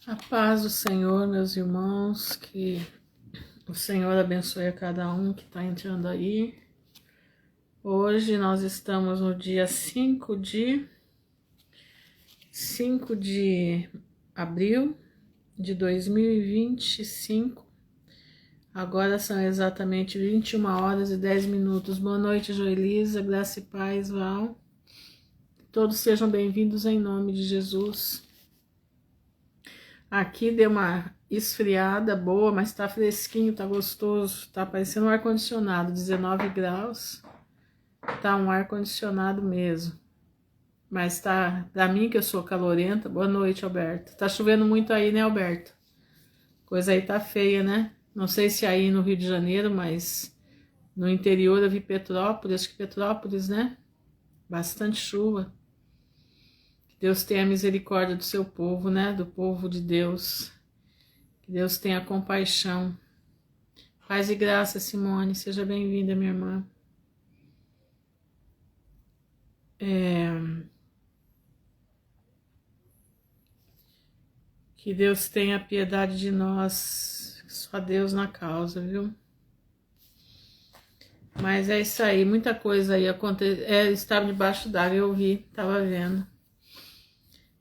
A paz do Senhor, meus irmãos, que o Senhor abençoe a cada um que está entrando aí. Hoje nós estamos no dia 5 de abril de 2025. Agora são exatamente 21h10. Boa noite, Joelisa, graça e paz, Val. Todos sejam bem-vindos em nome de Jesus. Aqui deu uma esfriada boa, mas tá fresquinho, tá gostoso, tá parecendo um ar-condicionado, 19 graus, tá um ar-condicionado mesmo, mas tá, pra mim que eu sou calorenta, boa noite, Alberto, tá chovendo muito aí, né, Alberto? Coisa aí tá feia, né? Não sei se aí no Rio de Janeiro, mas no interior eu vi Petrópolis, acho que Petrópolis, né? Bastante chuva. Deus tenha misericórdia do seu povo, né? Do povo de Deus. Que Deus tenha compaixão. Paz e graça, Simone. Seja bem-vinda, minha irmã. Que Deus tenha piedade de nós. Só Deus na causa, viu? Mas é isso aí. Muita coisa aí aconteceu. Estava debaixo d'água, eu vi, estava vendo.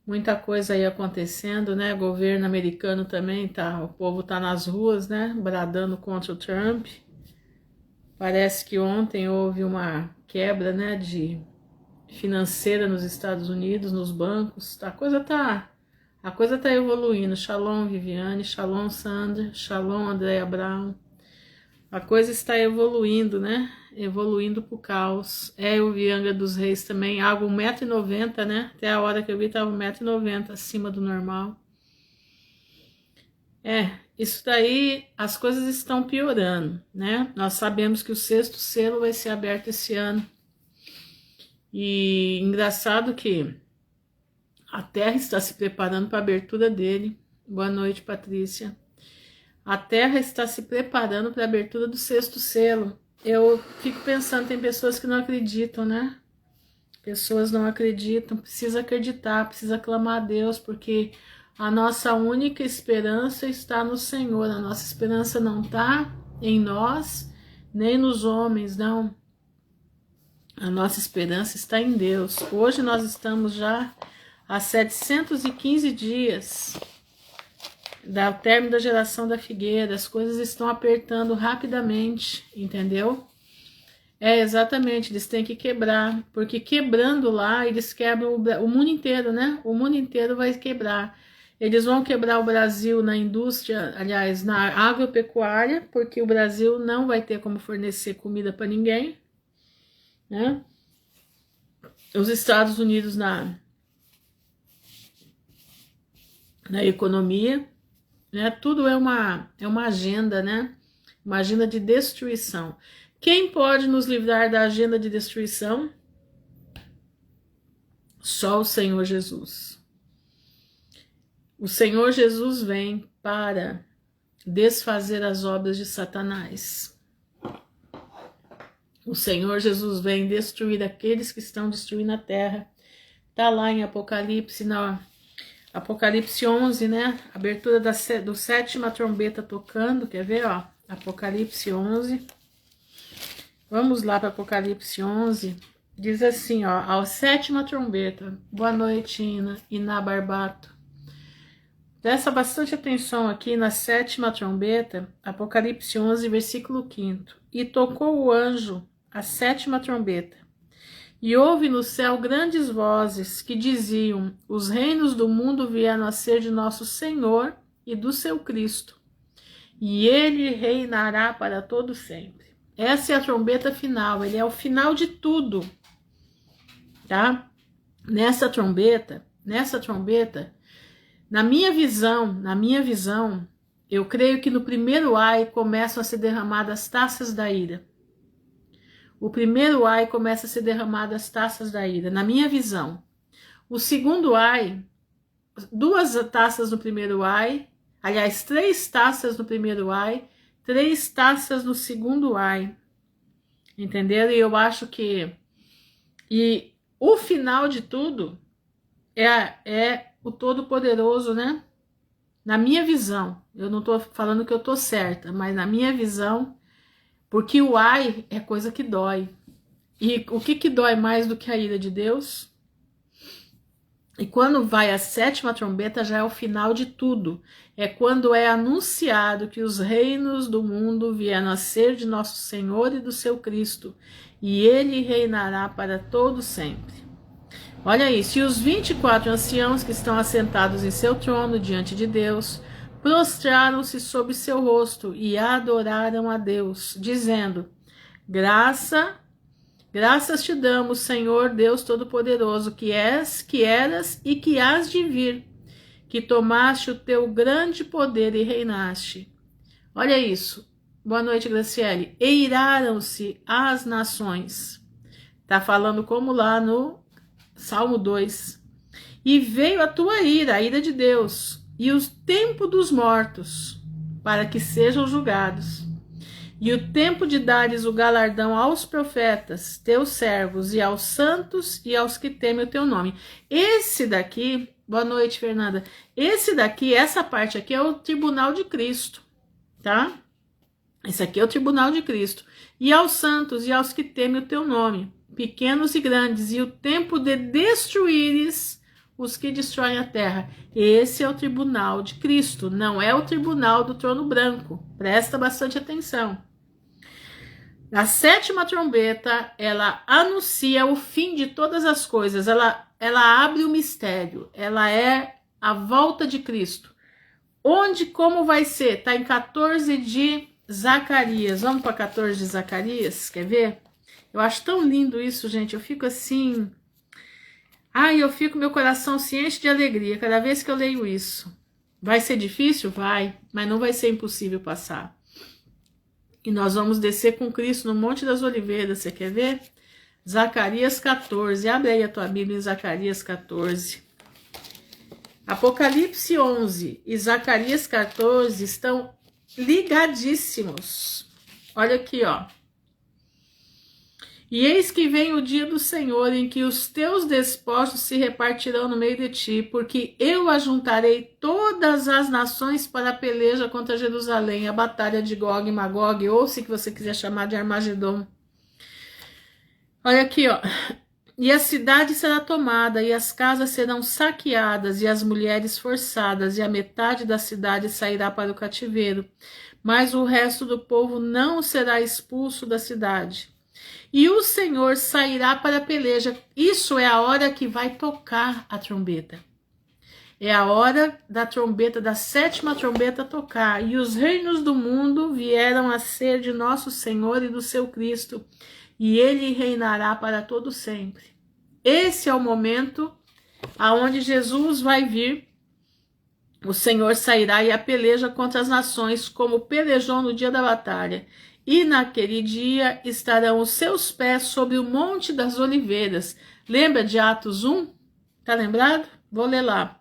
Muita coisa aí acontecendo, né? O governo americano também tá, o povo tá nas ruas, né? Bradando contra o Trump. Parece que ontem houve uma quebra, né, de financeira nos Estados Unidos, nos bancos. A coisa tá evoluindo. Shalom, Viviane, Shalom, Sandra, Shalom, Andréa Brown. A coisa está evoluindo, né? Evoluindo pro caos. Eu vi Angra dos Reis também, água 1,90 m, né? Até a hora que eu vi tava 1,90 m acima do normal. Isso daí, as coisas estão piorando, né? Nós sabemos que o 6º selo vai ser aberto esse ano. E engraçado que a Terra está se preparando para a abertura dele. Boa noite, Patrícia. A Terra está se preparando para a abertura do 6º selo. Eu fico pensando, tem pessoas que não acreditam, né? Pessoas não acreditam, precisa acreditar, precisa clamar a Deus, porque a nossa única esperança está no Senhor. A nossa esperança não está em nós, nem nos homens, não. A nossa esperança está em Deus. Hoje nós estamos já há 715 dias do término da geração da figueira. As coisas estão apertando rapidamente, entendeu? Exatamente, eles têm que quebrar, porque quebrando lá, eles quebram o mundo inteiro, né? O mundo inteiro vai quebrar. Eles vão quebrar o Brasil na indústria, aliás, na agropecuária, porque o Brasil não vai ter como fornecer comida para ninguém, né? Os Estados Unidos na economia, né? Tudo é uma agenda, né? Uma agenda de destruição. Quem pode nos livrar da agenda de destruição? Só o Senhor Jesus. O Senhor Jesus vem para desfazer as obras de Satanás. O Senhor Jesus vem destruir aqueles que estão destruindo a terra. Está lá em Apocalipse, na Apocalipse 11, né? Abertura do 7ª trombeta tocando, quer ver, ó? Apocalipse 11. Vamos lá para Apocalipse 11. Diz assim, ó, a 7ª trombeta. Boa noite, Iná Barbato. Presta bastante atenção aqui na 7ª trombeta, Apocalipse 11, versículo 5. E tocou o anjo a 7ª trombeta. E houve no céu grandes vozes que diziam: os reinos do mundo vieram a ser de nosso Senhor e do seu Cristo, e ele reinará para todo sempre. Essa é a trombeta final, ele é o final de tudo, tá? Nessa trombeta, na minha visão, eu creio que no primeiro ai começam a ser derramadas as taças da ira. O primeiro ai começa a ser derramadas as taças da ira, na minha visão. O segundo ai, 2 taças no primeiro ai, aliás, 3 taças no primeiro ai, 3 taças no segundo ai. Entenderam? E eu acho que... E o final de tudo é o Todo-Poderoso, né? na minha visão, eu não estou falando que eu estou certa, mas na minha visão, porque o ai é coisa que dói. E o que dói mais do que a ira de Deus? E quando vai a 7ª trombeta, já é o final de tudo. É quando é anunciado que os reinos do mundo vieram a ser de nosso Senhor e do seu Cristo, e ele reinará para todo sempre. Olha isso, e os 24 anciãos que estão assentados em seu trono diante de Deus, prostraram-se sobre seu rosto e adoraram a Deus, dizendo: Graças te damos, Senhor Deus Todo-Poderoso, que és, que eras e que hás de vir, que tomaste o teu grande poder e reinaste. Olha isso. Boa noite, Graciele. Eiraram-se as nações. Tá falando como lá no Salmo 2. E veio a tua ira, a ira de Deus, e o tempo dos mortos, para que sejam julgados. E o tempo de dares o galardão aos profetas, teus servos, e aos santos, e aos que temem o teu nome. Esse daqui, boa noite, Fernanda. Esse daqui, essa parte aqui é o tribunal de Cristo, tá? Esse aqui é o tribunal de Cristo. E aos santos, e aos que temem o teu nome, pequenos e grandes, e o tempo de destruíres os que destroem a terra. Esse é o tribunal de Cristo, não é o tribunal do trono branco. Presta bastante atenção. A 7ª trombeta, ela anuncia o fim de todas as coisas, ela abre o mistério, ela é a volta de Cristo. Onde, como vai ser? Está em 14 de Zacarias. Vamos para 14 de Zacarias, quer ver? Eu acho tão lindo isso, gente, eu fico assim... Ai, meu coração se enche de alegria cada vez que eu leio isso. Vai ser difícil? Vai, mas não vai ser impossível passar. E nós vamos descer com Cristo no Monte das Oliveiras, você quer ver? Zacarias 14, abre aí a tua Bíblia em Zacarias 14. Apocalipse 11 e Zacarias 14 estão ligadíssimos. Olha aqui, ó. E eis que vem o dia do Senhor, em que os teus despojos se repartirão no meio de ti, porque eu ajuntarei todas as nações para a peleja contra Jerusalém, a batalha de Gog e Magog, ou se você quiser chamar de Armagedon. Olha aqui, ó. E a cidade será tomada, e as casas serão saqueadas, e as mulheres forçadas, e a metade da cidade sairá para o cativeiro, mas o resto do povo não será expulso da cidade. E o Senhor sairá para a peleja. Isso é a hora que vai tocar a trombeta. É a hora da trombeta, da 7ª trombeta tocar. E os reinos do mundo vieram a ser de nosso Senhor e do seu Cristo, e ele reinará para todo sempre. Esse é o momento aonde Jesus vai vir. O Senhor sairá e a peleja contra as nações, como pelejou no dia da batalha. E naquele dia estarão os seus pés sobre o Monte das Oliveiras. Lembra de Atos 1? Tá lembrado? Vou ler lá.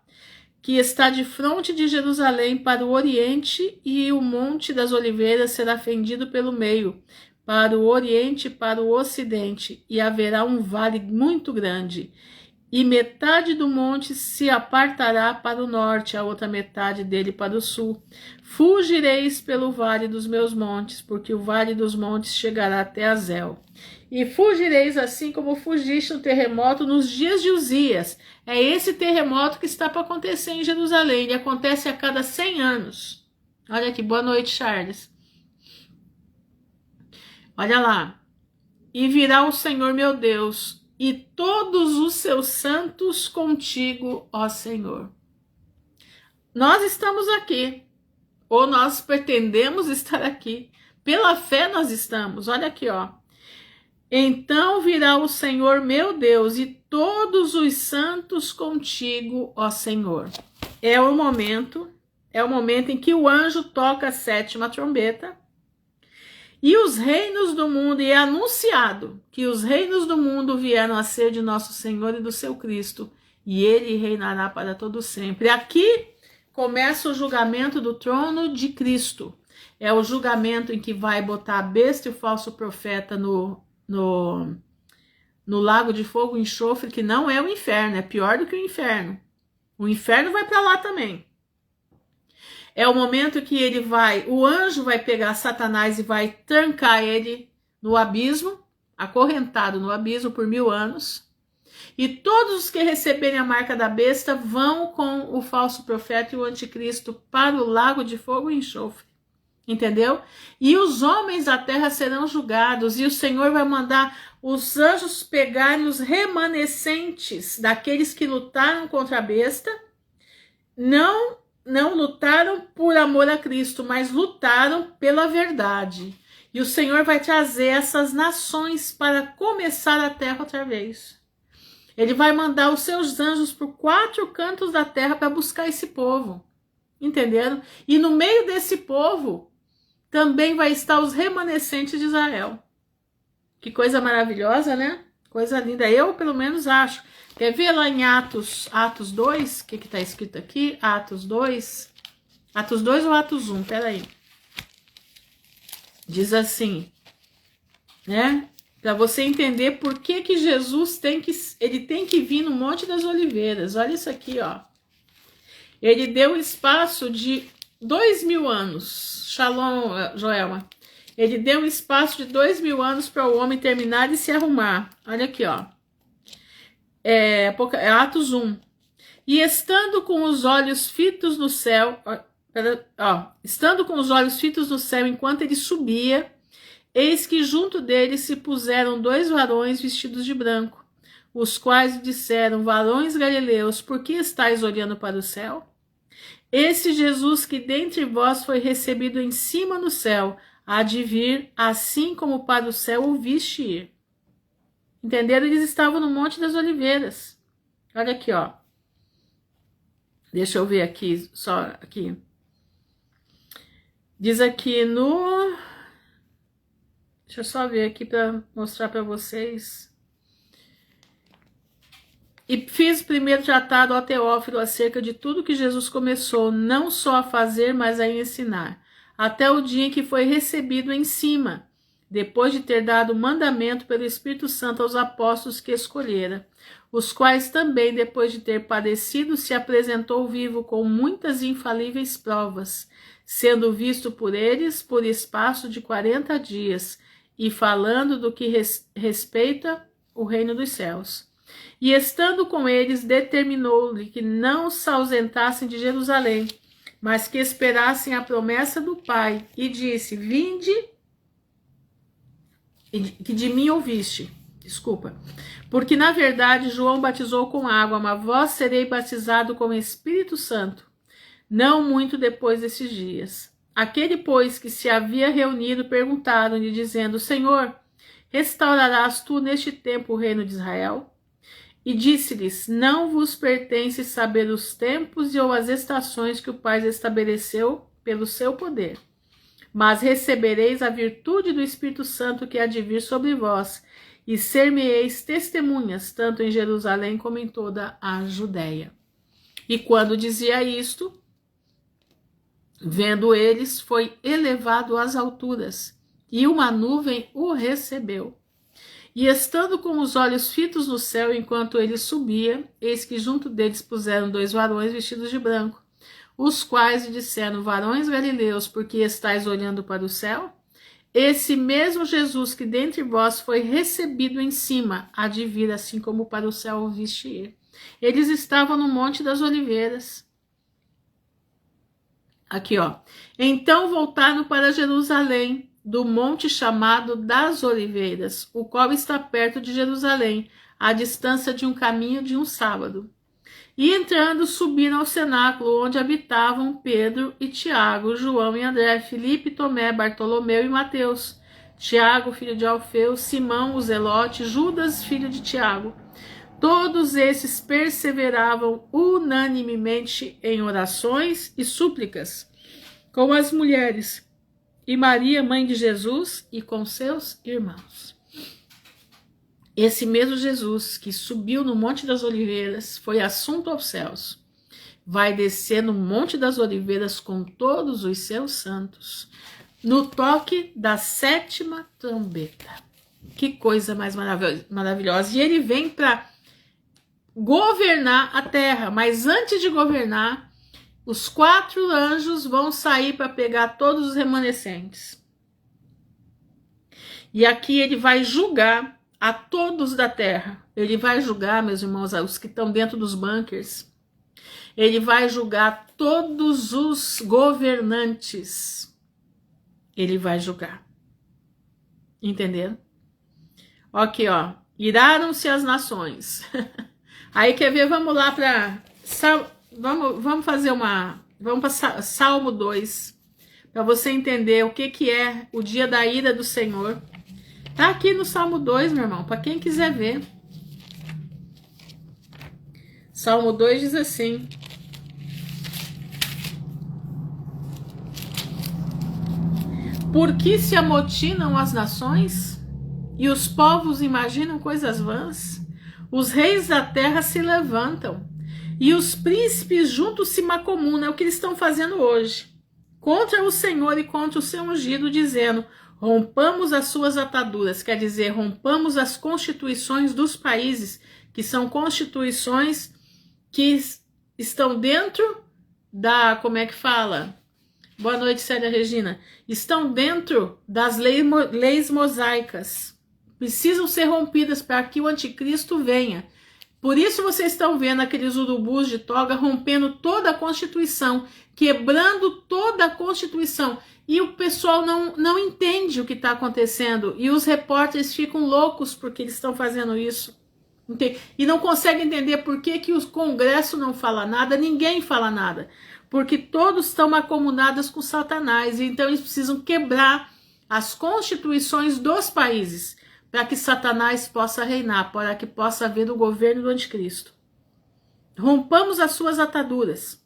Que está de frente de Jerusalém para o oriente, e o Monte das Oliveiras será fendido pelo meio, para o oriente e para o ocidente, e haverá um vale muito grande. E metade do monte se apartará para o norte, a outra metade dele para o sul. Fugireis pelo vale dos meus montes, porque o vale dos montes chegará até Azel. E fugireis assim como fugiste no terremoto nos dias de Uzias. É esse terremoto que está para acontecer em Jerusalém. Ele acontece a cada 100 anos. Olha aqui, boa noite, Charles. Olha lá. E virá o Senhor meu Deus, e todos os seus santos contigo, ó Senhor. Nós estamos aqui, ou nós pretendemos estar aqui. Pela fé nós estamos. Olha aqui, ó. Então virá o Senhor meu Deus, e todos os santos contigo, ó Senhor. É o momento em que o anjo toca a 7ª trombeta. E os reinos do mundo, e é anunciado que os reinos do mundo vieram a ser de nosso Senhor e do seu Cristo, e ele reinará para todo sempre. Aqui começa o julgamento do trono de Cristo. É o julgamento em que vai botar a besta e o falso profeta no lago de fogo e enxofre, que não é o inferno, é pior do que o inferno. O inferno vai para lá também. É o momento que o anjo vai pegar Satanás e vai trancar ele no abismo, acorrentado no abismo por 1000 anos. E todos os que receberem a marca da besta vão com o falso profeta e o anticristo para o lago de fogo e enxofre. Entendeu? E os homens da terra serão julgados, e o Senhor vai mandar os anjos pegarem os remanescentes daqueles que lutaram contra a besta. Não lutaram por amor a Cristo, mas lutaram pela verdade. E o Senhor vai trazer essas nações para começar a terra outra vez. Ele vai mandar os seus anjos por 4 cantos da terra para buscar esse povo. Entenderam? E no meio desse povo também vai estar os remanescentes de Israel. Que coisa maravilhosa, né? Coisa linda. Eu, pelo menos, acho. Quer ver lá em Atos 2? O que está escrito aqui? Atos 2. Atos 2 ou Atos 1? Peraí. Diz assim, né? Para você entender por que Jesus tem que vir no Monte das Oliveiras. Olha isso aqui, ó. Ele deu espaço de 2000 anos. Shalom, Joelma. Ele deu um espaço de 2000 anos para o homem terminar e se arrumar. Olha aqui, ó. Atos 1. E estando com os olhos fitos no céu, estando com os olhos fitos no céu enquanto ele subia, eis que junto dele se puseram 2 varões vestidos de branco, os quais disseram: varões galileus, por que estáis olhando para o céu? Esse Jesus que dentre vós foi recebido em cima no céu, há de vir, assim como para o céu o viste ir. Entenderam? Eles estavam no Monte das Oliveiras. Olha aqui, ó. Deixa eu ver aqui, só aqui. Diz aqui no... Deixa eu só ver aqui para mostrar para vocês. E fiz o primeiro tratado ao Teófilo acerca de tudo que Jesus começou, não só a fazer, mas a ensinar, até o dia em que foi recebido em cima, depois de ter dado mandamento pelo Espírito Santo aos apóstolos que escolhera, os quais também, depois de ter padecido, se apresentou vivo com muitas infalíveis provas, sendo visto por eles por espaço de 40 dias, e falando do que respeita o reino dos céus. E estando com eles, determinou-lhe que não se ausentassem de Jerusalém, mas que esperassem a promessa do Pai, e disse: vinde, que de mim ouviste, porque na verdade João batizou com água, mas vós serei batizado com o Espírito Santo, não muito depois desses dias. Aquele, pois, que se havia reunido, perguntaram-lhe, dizendo: Senhor, restaurarás tu neste tempo o reino de Israel? E disse-lhes: não vos pertence saber os tempos ou as estações que o Pai estabeleceu pelo seu poder, mas recebereis a virtude do Espírito Santo que há de vir sobre vós, e ser-me-eis testemunhas, tanto em Jerusalém como em toda a Judéia. E quando dizia isto, vendo eles, foi elevado às alturas, e uma nuvem o recebeu. E estando com os olhos fitos no céu, enquanto ele subia, eis que junto deles puseram 2 varões vestidos de branco, os quais lhe disseram: varões galileus, por que estáis olhando para o céu? Esse mesmo Jesus que dentre vós foi recebido em cima, há de vir, assim como para o céu o viste ir. Eles estavam no Monte das Oliveiras. Aqui, ó. Então voltaram para Jerusalém, do monte chamado das Oliveiras, o qual está perto de Jerusalém, à distância de um caminho de um sábado. E entrando, subiram ao cenáculo, onde habitavam Pedro e Tiago, João e André, Filipe, Tomé, Bartolomeu e Mateus, Tiago, filho de Alfeu, Simão, o Zelote, Judas, filho de Tiago. Todos esses perseveravam unanimemente em orações e súplicas com as mulheres e Maria, mãe de Jesus, e com seus irmãos. Esse mesmo Jesus que subiu no Monte das Oliveiras, foi assunto aos céus, vai descer no Monte das Oliveiras com todos os seus santos, no toque da 7ª trombeta. Que coisa mais maravilhosa. E ele vem para governar a terra, mas antes de governar, os 4 anjos vão sair para pegar todos os remanescentes. E aqui ele vai julgar a todos da terra. Ele vai julgar, meus irmãos, os que estão dentro dos bunkers. Ele vai julgar todos os governantes. Ele vai julgar. Entenderam? Aqui, ó. Iraram-se as nações. Aí quer ver? Vamos lá para... Vamos fazer uma... Vamos para Salmo 2. Para você entender o que é o dia da ira do Senhor. Tá aqui no Salmo 2, meu irmão, para quem quiser ver. Salmo 2 diz assim: por que se amotinam as nações e os povos imaginam coisas vãs? Os reis da terra se levantam e os príncipes juntos se macomunam. É o que eles estão fazendo hoje, contra o Senhor e contra o seu ungido, dizendo: rompamos as suas ataduras. Quer dizer, rompamos as constituições dos países, que são constituições que estão dentro da, como é que fala? Boa noite, Célia Regina. Estão dentro das leis mosaicas. Precisam ser rompidas para que o anticristo venha. Por isso vocês estão vendo aqueles urubus de toga rompendo toda a Constituição, quebrando toda a Constituição. E o pessoal não entende o que está acontecendo. E os repórteres ficam loucos porque eles estão fazendo isso. E não conseguem entender por que o Congresso não fala nada, ninguém fala nada. Porque todos estão mancomunados com Satanás. E então eles precisam quebrar as constituições dos países para que Satanás possa reinar, para que possa haver o governo do anticristo. Rompamos as suas ataduras.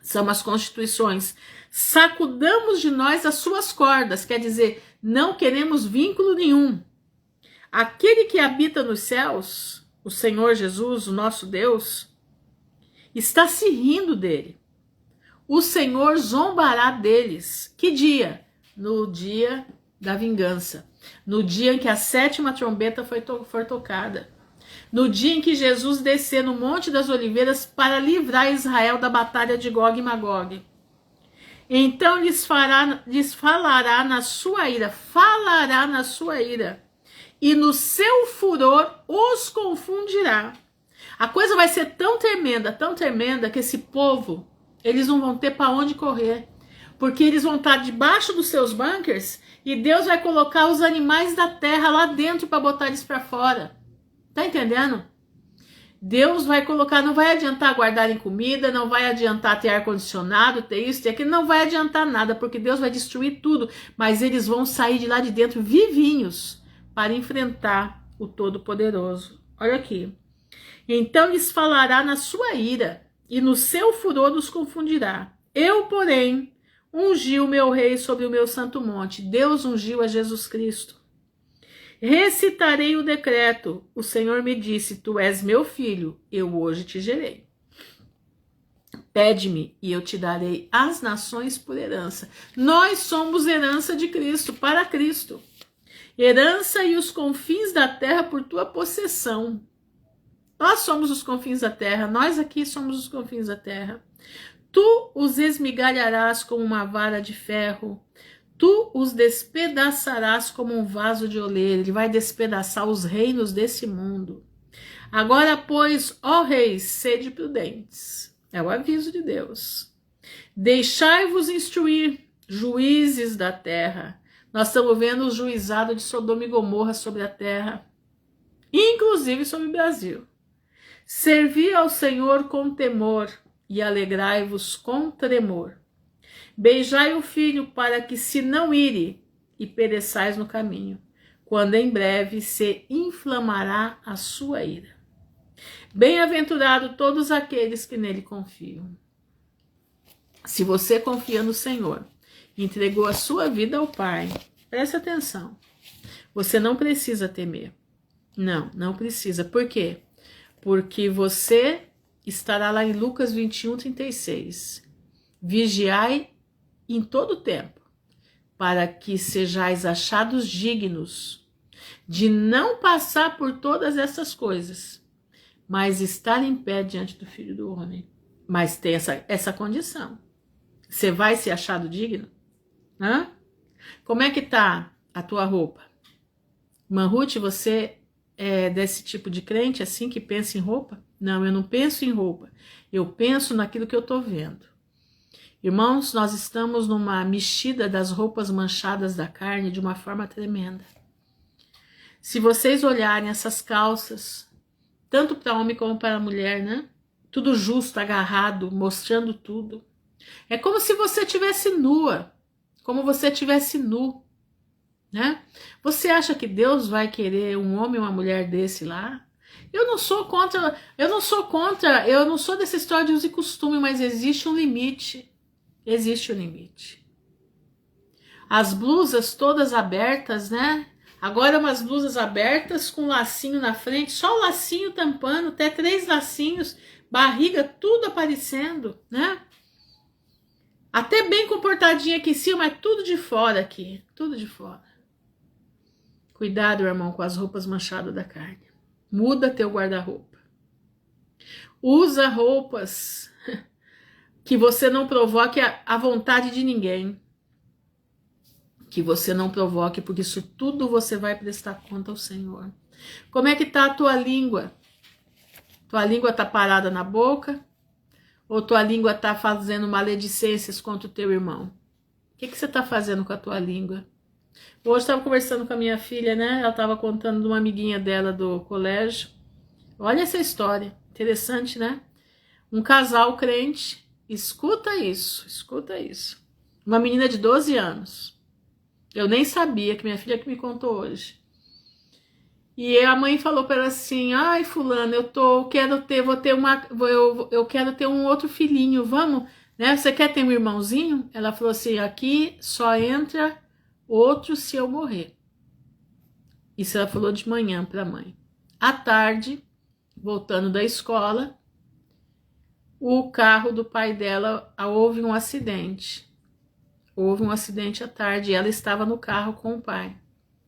São as constituições. Sacudamos de nós as suas cordas. Quer dizer, não queremos vínculo nenhum. Aquele que habita nos céus, o Senhor Jesus, o nosso Deus, está se rindo dele. O Senhor zombará deles. Que dia? No dia da vingança. No dia em que a 7ª trombeta for tocada. No dia em que Jesus descer no Monte das Oliveiras para livrar Israel da batalha de Gog e Magog. Então lhes falará na sua ira. Falará na sua ira. E no seu furor os confundirá. A coisa vai ser tão tremenda, que esse povo, eles não vão ter para onde correr. Porque eles vão estar debaixo dos seus bunkers e Deus vai colocar os animais da terra lá dentro para botar eles para fora. Tá entendendo? Deus vai colocar, não vai adiantar guardarem comida, não vai adiantar ter ar-condicionado, ter isso, ter aquilo, não vai adiantar nada, porque Deus vai destruir tudo. Mas eles vão sair de lá de dentro vivinhos para enfrentar o Todo-Poderoso. Olha aqui. Então lhes falará na sua ira, e no seu furor os confundirá. Eu, porém, ungi o meu rei sobre o meu santo monte. Deus ungiu a Jesus Cristo. Recitarei o decreto. O Senhor me disse: tu és meu filho, eu hoje te gerei. Pede-me e eu te darei as nações por herança. Nós somos herança de Cristo, para Cristo. Herança e os confins da terra por tua possessão. Nós somos os confins da terra, nós aqui somos os confins da terra. Tu os esmigalharás como uma vara de ferro, tu os despedaçarás como um vaso de oleiro. Ele vai despedaçar os reinos desse mundo. Agora, pois, ó reis, sede prudentes. É o aviso de Deus. Deixai-vos instruir, juízes da terra. Nós estamos vendo o juizado de Sodoma e Gomorra sobre a terra, inclusive sobre o Brasil. Servi ao Senhor com temor e alegrai-vos com tremor. Beijai o filho para que se não ire e pereçais no caminho, quando em breve se inflamará a sua ira. Bem-aventurado todos aqueles que nele confiam. Se você confia no Senhor, entregou a sua vida ao Pai, preste atenção. Você não precisa temer. Não precisa. Por quê? Porque você estará lá em Lucas 21:36. Vigiai em todo tempo, para que sejais achados dignos de não passar por todas essas coisas, mas estar em pé diante do Filho do Homem. Mas tem essa condição. Você vai ser achado digno? Hã? Como é que tá a tua roupa? Manruth, você é desse tipo de crente assim que pensa em roupa? Não, eu não penso em roupa. Eu penso naquilo que eu tô vendo. Irmãos, nós estamos numa mexida das roupas manchadas da carne de uma forma tremenda. Se vocês olharem essas calças, tanto para homem como para mulher, né? Tudo justo, agarrado, mostrando tudo. É como se você tivesse nua, como você tivesse nu, né? Você acha que Deus vai querer um homem ou uma mulher desse lá? Eu não sou contra, eu não sou dessa história de uso e costume, mas existe um limite. Existe um limite. As blusas todas abertas, né? Agora umas blusas abertas com lacinho na frente, só o lacinho tampando, até 3 lacinhos, barriga tudo aparecendo, né? Até bem comportadinha aqui em cima, mas tudo de fora aqui, tudo de fora. Cuidado, irmão, com as roupas manchadas da carne. Muda teu guarda-roupa. Usa roupas que você não provoque a vontade de ninguém. Que você não provoque, porque isso tudo você vai prestar conta ao Senhor. Como é que tá a tua língua? Tua língua tá parada na boca? Ou tua língua tá fazendo maledicências contra o teu irmão? O que você tá fazendo com a tua língua? Hoje eu estava conversando com a minha filha, né? Ela estava contando de uma amiguinha dela do colégio. Olha essa história, interessante, né? Um casal crente, escuta isso, escuta isso. Uma menina de 12 anos. Eu nem sabia, que minha filha que me contou hoje. E a mãe falou para ela assim: ai, fulano, eu quero ter um outro filhinho, vamos, né? Você quer ter um irmãozinho? Ela falou assim: aqui só entra outro se eu morrer. Isso ela falou de manhã para a mãe. À tarde, voltando da escola, o carro do pai dela houve um acidente. Houve um acidente à tarde e ela estava no carro com o pai.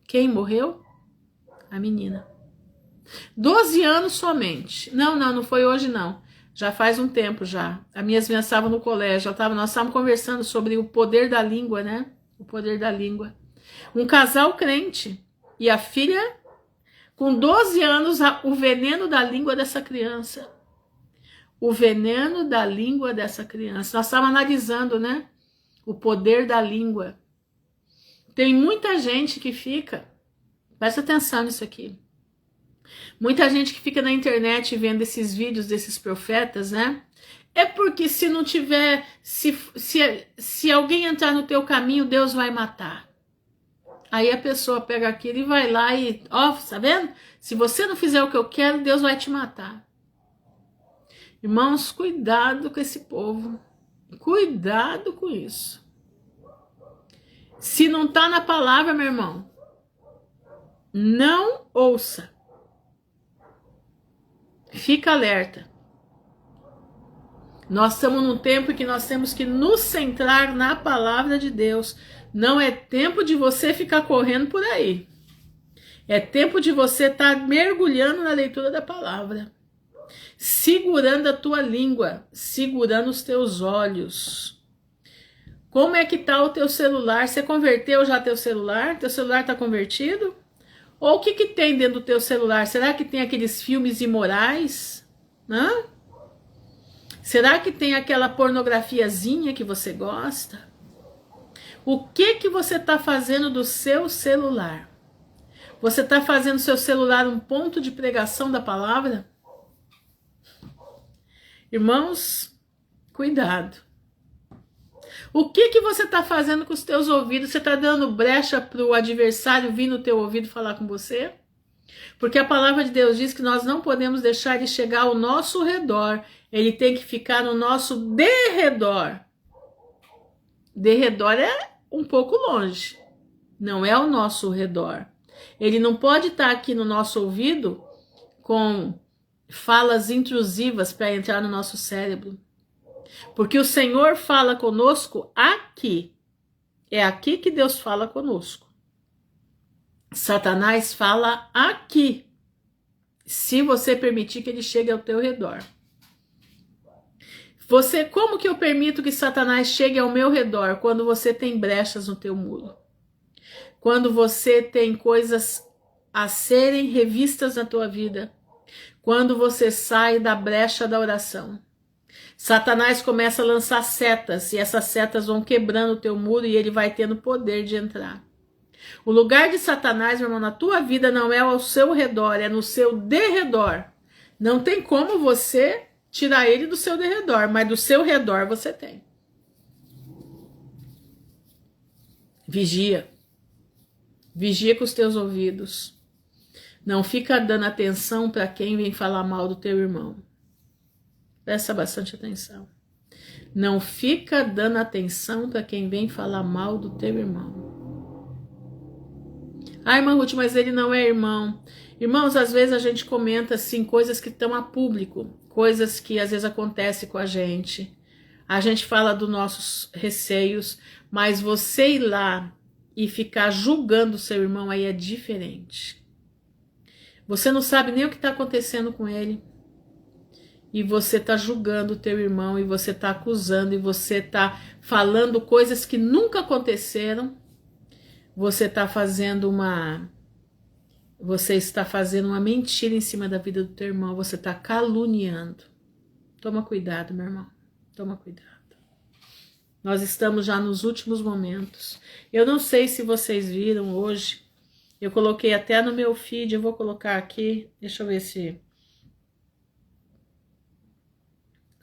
Quem morreu? A menina. 12 anos somente. Não foi hoje não. Já faz um tempo já. As minhas crianças estavam no colégio, nós estávamos conversando sobre o poder da língua, né? O poder da língua. Um casal crente e a filha com 12 anos, o veneno da língua dessa criança. O veneno da língua dessa criança. Nós estávamos analisando, né? O poder da língua. Tem muita gente que fica, presta atenção nisso aqui. Muita gente que fica na internet vendo esses vídeos desses profetas, né? É porque se não tiver, se alguém entrar no teu caminho, Deus vai matar. Aí a pessoa pega aquilo e vai lá e, ó, tá vendo? Se você não fizer o que eu quero, Deus vai te matar. Irmãos, cuidado com esse povo. Cuidado com isso. Se não tá na palavra, meu irmão, não ouça. Fica alerta. Nós estamos num tempo que nós temos que nos centrar na palavra de Deus. Não é tempo de você ficar correndo por aí. É tempo de você estar mergulhando na leitura da palavra. Segurando a tua língua, segurando os teus olhos. Como é que tá o teu celular? Você converteu já teu celular? Teu celular está convertido? Ou o que tem dentro do teu celular? Será que tem aqueles filmes imorais? Hã? Será que tem aquela pornografiazinha que você gosta? O que você está fazendo do seu celular? Você está fazendo do seu celular um ponto de pregação da palavra? Irmãos, cuidado. O que você está fazendo com os teus ouvidos? Você está dando brecha para o adversário vir no teu ouvido falar com você? Porque a palavra de Deus diz que nós não podemos deixar ele chegar ao nosso redor. Ele tem que ficar no nosso derredor. Derredor é um pouco longe. Não é ao nosso redor. Ele não pode estar aqui no nosso ouvido com falas intrusivas para entrar no nosso cérebro. Porque o Senhor fala conosco aqui. É aqui que Deus fala conosco. Satanás fala aqui. Se você permitir que ele chegue ao teu redor. Como que eu permito que Satanás chegue ao meu redor quando você tem brechas no teu muro? Quando você tem coisas a serem revistas na tua vida? Quando você sai da brecha da oração? Satanás começa a lançar setas e essas setas vão quebrando o teu muro e ele vai tendo poder de entrar. O lugar de Satanás, meu irmão, na tua vida não é ao seu redor, é no seu derredor. Não tem como você tirar ele do seu derredor, mas do seu redor você tem. Vigia. Vigia com os teus ouvidos. Não fica dando atenção para quem vem falar mal do teu irmão. Presta bastante atenção. Não fica dando atenção para quem vem falar mal do teu irmão. Ah, irmã Ruth, mas ele não é irmão. Irmãos, às vezes a gente comenta assim coisas que estão a público, coisas que às vezes acontecem com a gente. A gente fala dos nossos receios, mas você ir lá e ficar julgando o seu irmão aí é diferente. Você não sabe nem o que está acontecendo com ele. E você está julgando o teu irmão, e você está acusando, e você está falando coisas que nunca aconteceram. Você está fazendo uma mentira em cima da vida do teu irmão. Você está caluniando. Toma cuidado, meu irmão. Toma cuidado. Nós estamos já nos últimos momentos. Eu não sei se vocês viram hoje. Eu coloquei até no meu feed. Eu vou colocar aqui. Deixa eu ver se...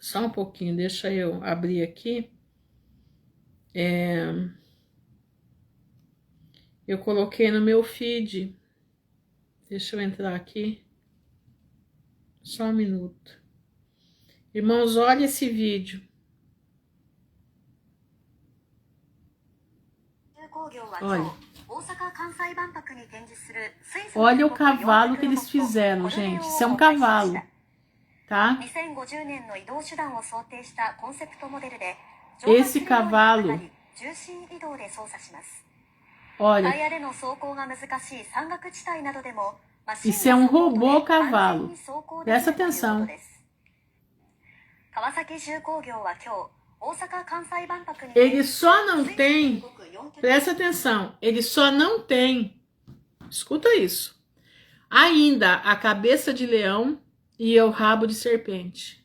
Só um pouquinho. Deixa eu abrir aqui. Eu coloquei no meu feed. Deixa eu entrar aqui. Só um minuto. Irmãos, olha esse vídeo. Olha. Olha o cavalo que eles fizeram, gente. Isso é um cavalo, tá? Esse cavalo... Olha, isso é um robô cavalo. Presta atenção. Ele só não tem, presta atenção, ele só não tem, escuta isso, ainda a cabeça de leão e o rabo de serpente.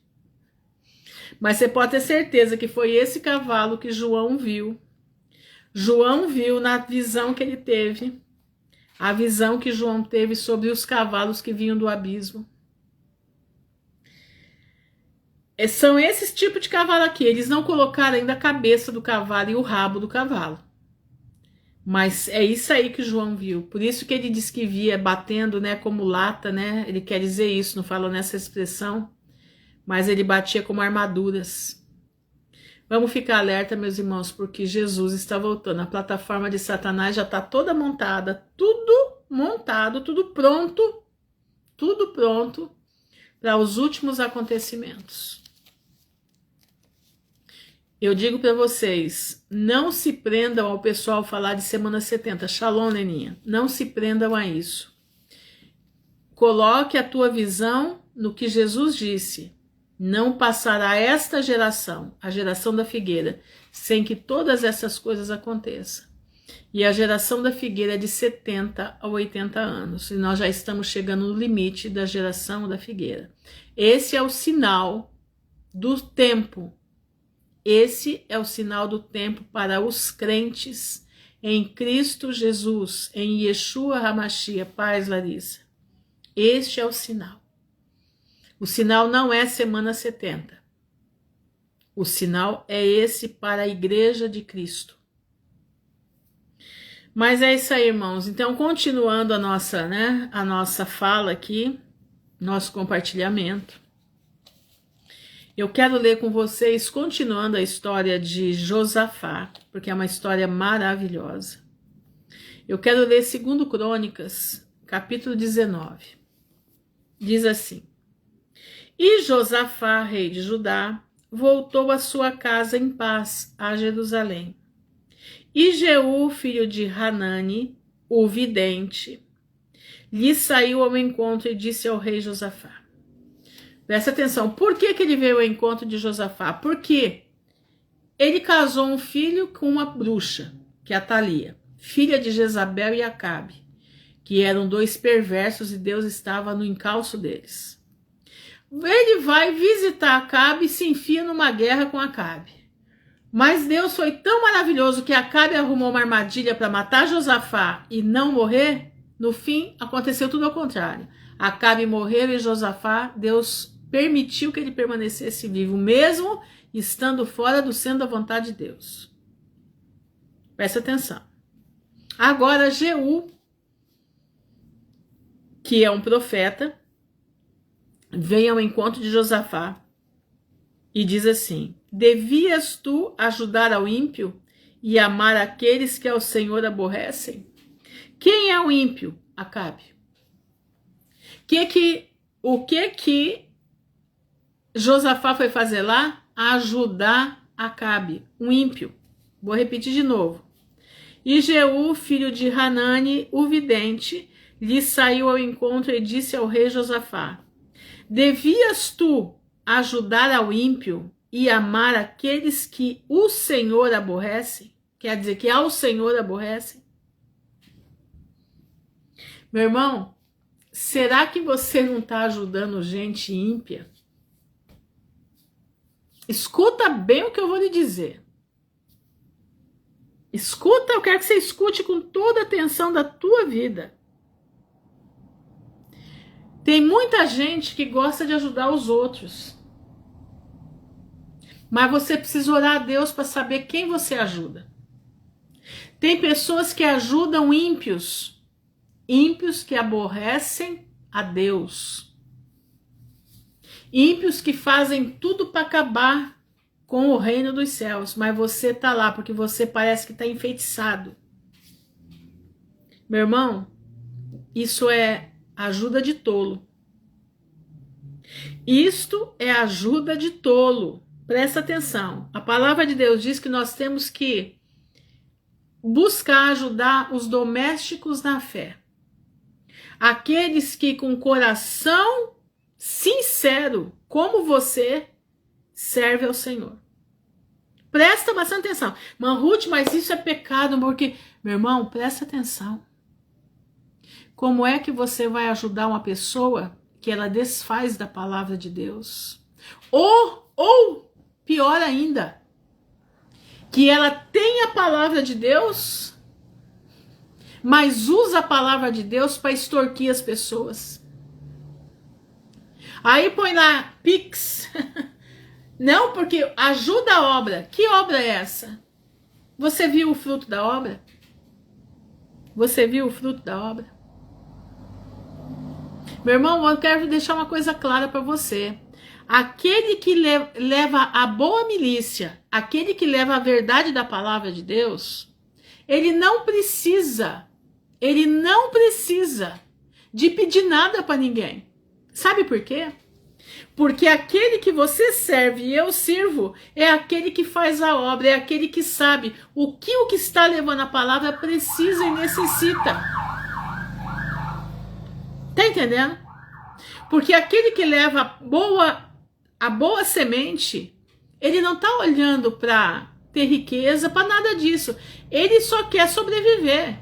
Mas você pode ter certeza que foi esse cavalo que João viu. João viu na visão que ele teve, a visão que João teve sobre os cavalos que vinham do abismo. São esses tipos de cavalo aqui. Eles não colocaram ainda a cabeça do cavalo e o rabo do cavalo. Mas é isso aí que João viu. Por isso que ele diz que via batendo, né, como lata, né? Ele quer dizer isso, não falou nessa expressão. Mas ele batia como armaduras. Vamos ficar alerta, meus irmãos, porque Jesus está voltando. A plataforma de Satanás já está toda montada, tudo montado, tudo pronto para os últimos acontecimentos. Eu digo para vocês, não se prendam ao pessoal falar de semana 70. Shalom, neninha. Não se prendam a isso. Coloque a tua visão no que Jesus disse. Não passará esta geração, a geração da figueira, sem que todas essas coisas aconteçam. E a geração da figueira é de 70 a 80 anos. E nós já estamos chegando no limite da geração da figueira. Esse é o sinal do tempo. Esse é o sinal do tempo para os crentes em Cristo Jesus, em Yeshua HaMashiach. Paz, Larissa. Este é o sinal. O sinal não é semana 70. O sinal é esse para a igreja de Cristo. Mas é isso aí, irmãos. Então, continuando a nossa fala aqui, nosso compartilhamento, eu quero ler com vocês, continuando a história de Josafá, porque é uma história maravilhosa. Eu quero ler 2 Crônicas, capítulo 19. Diz assim: E Josafá, rei de Judá, voltou à sua casa em paz a Jerusalém. E Jeú, filho de Hanani, o vidente, lhe saiu ao encontro e disse ao rei Josafá: Presta atenção, por que ele veio ao encontro de Josafá? Porque ele casou um filho com uma bruxa, que é a Atalia, filha de Jezabel e Acabe, que eram dois perversos e Deus estava no encalço deles. Ele vai visitar Acabe e se enfia numa guerra com Acabe. Mas Deus foi tão maravilhoso que Acabe arrumou uma armadilha para matar Josafá e não morrer. No fim, aconteceu tudo ao contrário. Acabe morreu e Josafá, Deus permitiu que ele permanecesse vivo, mesmo estando fora do centro da vontade de Deus. Presta atenção. Agora, Jeú, que é um profeta, vem ao encontro de Josafá e diz assim: devias tu ajudar ao ímpio e amar aqueles que ao Senhor aborrecem? Quem é o ímpio? Acabe. O que Josafá foi fazer lá? Ajudar Acabe, um ímpio. Vou repetir de novo. E Jeú, filho de Hanani, o vidente, lhe saiu ao encontro e disse ao rei Josafá: devias tu ajudar ao ímpio e amar aqueles que o Senhor aborrece? Quer dizer que ao Senhor aborrece? Meu irmão, será que você não está ajudando gente ímpia? Escuta bem o que eu vou lhe dizer. Escuta, eu quero que você escute com toda a atenção da tua vida. Tem muita gente que gosta de ajudar os outros. Mas você precisa orar a Deus para saber quem você ajuda. Tem pessoas que ajudam ímpios. Ímpios que aborrecem a Deus. Ímpios que fazem tudo para acabar com o reino dos céus. Mas você está lá porque você parece que está enfeitiçado. Meu irmão, isso é ajuda de tolo. Isto é ajuda de tolo. Presta atenção. A palavra de Deus diz que nós temos que buscar ajudar os domésticos na fé. Aqueles que com coração sincero, como você, serve ao Senhor. Presta bastante atenção. Ruth, mas isso é pecado, porque... Meu irmão, presta atenção. Como é que você vai ajudar uma pessoa que ela desfaz da palavra de Deus? Ou pior ainda, que ela tem a palavra de Deus, mas usa a palavra de Deus para extorquir as pessoas. Aí põe lá Pix. Não, porque ajuda a obra. Que obra é essa? Você viu o fruto da obra? Você viu o fruto da obra? Meu irmão, eu quero deixar uma coisa clara para você. Aquele que leva a boa milícia, aquele que leva a verdade da palavra de Deus, ele não precisa de pedir nada para ninguém. Sabe por quê? Porque aquele que você serve e eu sirvo é aquele que faz a obra, é aquele que sabe o que está levando a palavra precisa e necessita. Tá entendendo? Porque aquele que leva a boa semente, ele não tá olhando para ter riqueza, para nada disso. Ele só quer sobreviver.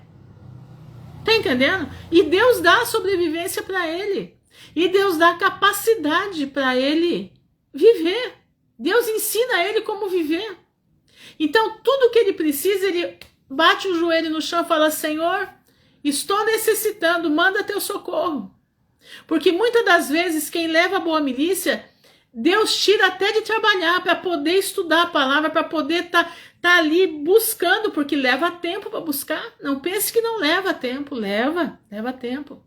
Tá entendendo? E Deus dá a sobrevivência para ele. E Deus dá a capacidade para ele viver. Deus ensina ele como viver. Então, tudo que ele precisa, ele bate o joelho no chão e fala: Senhor, estou necessitando, manda teu socorro. Porque muitas das vezes, quem leva a boa milícia, Deus tira até de trabalhar para poder estudar a palavra, para poder tá ali buscando, porque leva tempo para buscar. Não pense que não leva tempo, leva tempo.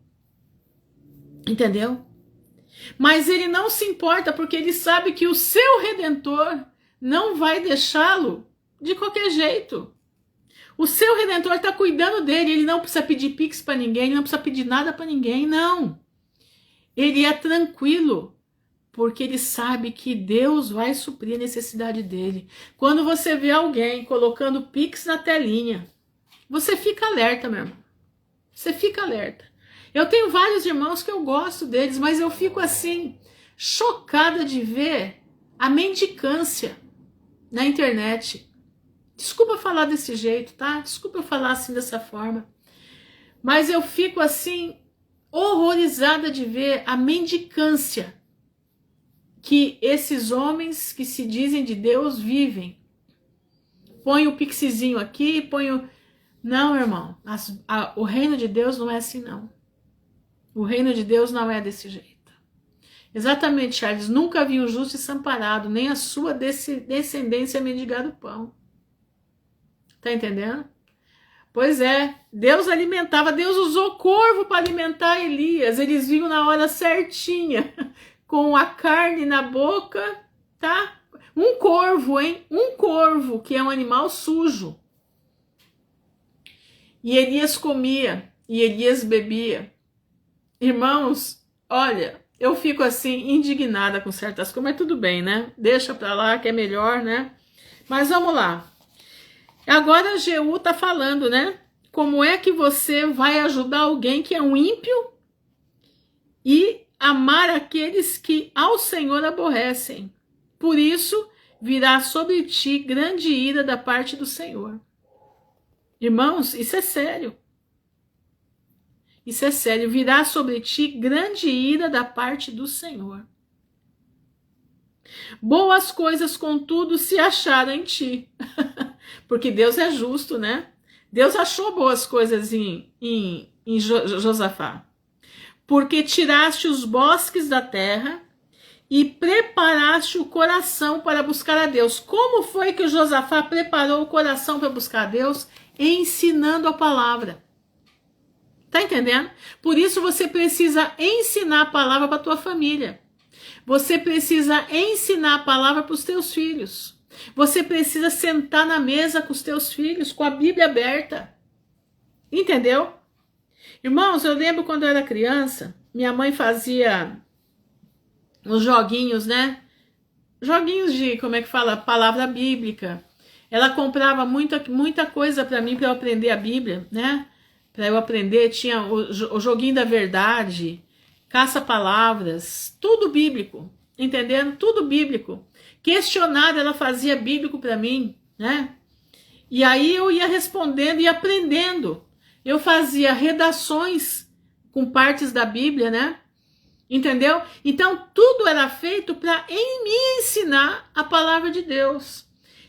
Entendeu? Mas ele não se importa, porque ele sabe que o seu Redentor não vai deixá-lo de qualquer jeito. O seu Redentor está cuidando dele, ele não precisa pedir pix para ninguém, ele não precisa pedir nada para ninguém, não. Ele é tranquilo, porque ele sabe que Deus vai suprir a necessidade dele. Quando você vê alguém colocando pix na telinha, você fica alerta, meu irmão. Você fica alerta. Eu tenho vários irmãos que eu gosto deles, mas eu fico assim, chocada de ver a mendicância na internet. Desculpa falar desse jeito, tá? Desculpa eu falar assim dessa forma. Mas eu fico assim, horrorizada de ver a mendicância que esses homens que se dizem de Deus vivem. Põe o pixizinho aqui, põe o... Não, irmão, o reino de Deus não é assim, não. O reino de Deus não é desse jeito. Exatamente, Charles, nunca vi o justo desamparado, nem a sua descendência mendigar o pão. Tá entendendo? Pois é, Deus alimentava, Deus usou corvo para alimentar Elias, eles vinham na hora certinha, com a carne na boca, tá? Um corvo, hein? Um corvo, que é um animal sujo. E Elias comia, e Elias bebia. Irmãos, olha, eu fico assim, indignada com certas coisas, mas tudo bem, né? Deixa pra lá que é melhor, né? Mas vamos lá. Agora Jeú tá falando, né? Como é que você vai ajudar alguém que é um ímpio e amar aqueles que ao Senhor aborrecem? Por isso virá sobre ti grande ira da parte do Senhor. Irmãos, isso é sério. Isso é sério. Virá sobre ti grande ira da parte do Senhor. Boas coisas, contudo, se acharam em ti. Porque Deus é justo, né? Deus achou boas coisas em Josafá. Porque tiraste os bosques da terra e preparaste o coração para buscar a Deus. Como foi que o Josafá preparou o coração para buscar a Deus? Ensinando a palavra. Tá entendendo? Por isso você precisa ensinar a palavra para tua família. Você precisa ensinar a palavra para os teus filhos. Você precisa sentar na mesa com os teus filhos, com a Bíblia aberta. Entendeu? Irmãos, eu lembro quando eu era criança, minha mãe fazia uns joguinhos, né? Joguinhos de, como é que fala? Palavra bíblica. Ela comprava muita coisa para mim, para eu aprender a Bíblia, né? Para eu aprender, tinha o joguinho da verdade, caça-palavras, tudo bíblico, entendendo? Tudo bíblico. Questionário ela fazia bíblico para mim, né? E aí eu ia respondendo e aprendendo. Eu fazia redações com partes da Bíblia, né? Entendeu? Então tudo era feito para me ensinar a palavra de Deus.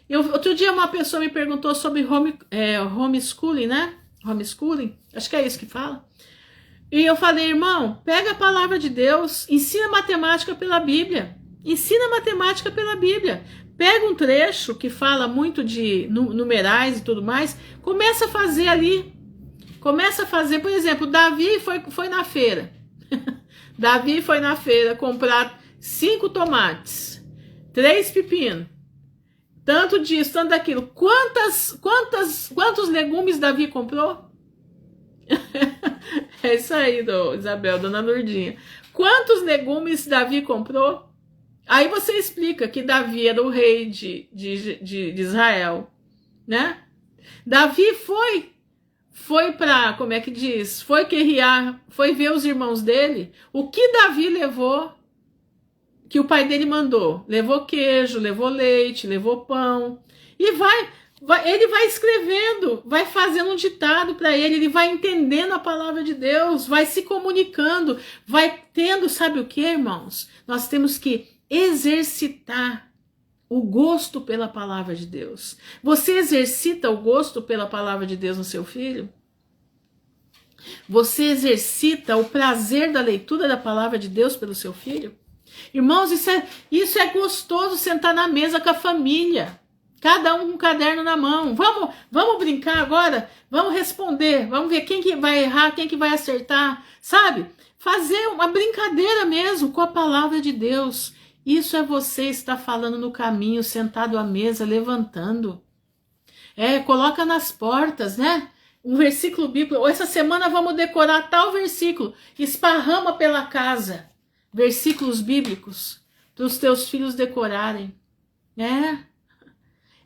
Outro dia uma pessoa me perguntou sobre homeschooling, né? Homeschooling, acho que é isso que fala. E eu falei, irmão, pega a palavra de Deus, ensina matemática pela Bíblia. Ensina matemática pela Bíblia. Pega um trecho que fala muito de numerais e tudo mais, começa a fazer ali. Começa a fazer, por exemplo, Davi foi na feira. Davi foi na feira comprar 5 tomates, 3 pepinos, tanto disso, tanto daquilo. Quantos legumes Davi comprou? É isso aí, Isabel, dona Lourdinha. Quantos legumes Davi comprou? Aí você explica que Davi era o rei de Israel, né? Davi foi para, como é que diz? Foi guerrear, foi ver os irmãos dele. O que Davi levou, que o pai dele mandou? Levou queijo, levou leite, levou pão. E ele vai escrevendo, vai fazendo um ditado para ele vai entendendo a palavra de Deus, vai se comunicando, vai tendo, sabe o que, irmãos? Nós temos que exercitar o gosto pela palavra de Deus. Você exercita o gosto pela palavra de Deus no seu filho? Você exercita o prazer da leitura da palavra de Deus pelo seu filho? Irmãos, isso é gostoso, sentar na mesa com a família. Cada um com um caderno na mão. Vamos brincar agora? Vamos responder. Vamos ver quem que vai errar, quem que vai acertar. Sabe? Fazer uma brincadeira mesmo com a palavra de Deus. Isso é você estar falando no caminho, sentado à mesa, levantando. Coloca nas portas, né? Um versículo bíblico. Essa semana vamos decorar tal versículo. Esparrama pela casa. Versículos bíblicos para os teus filhos decorarem.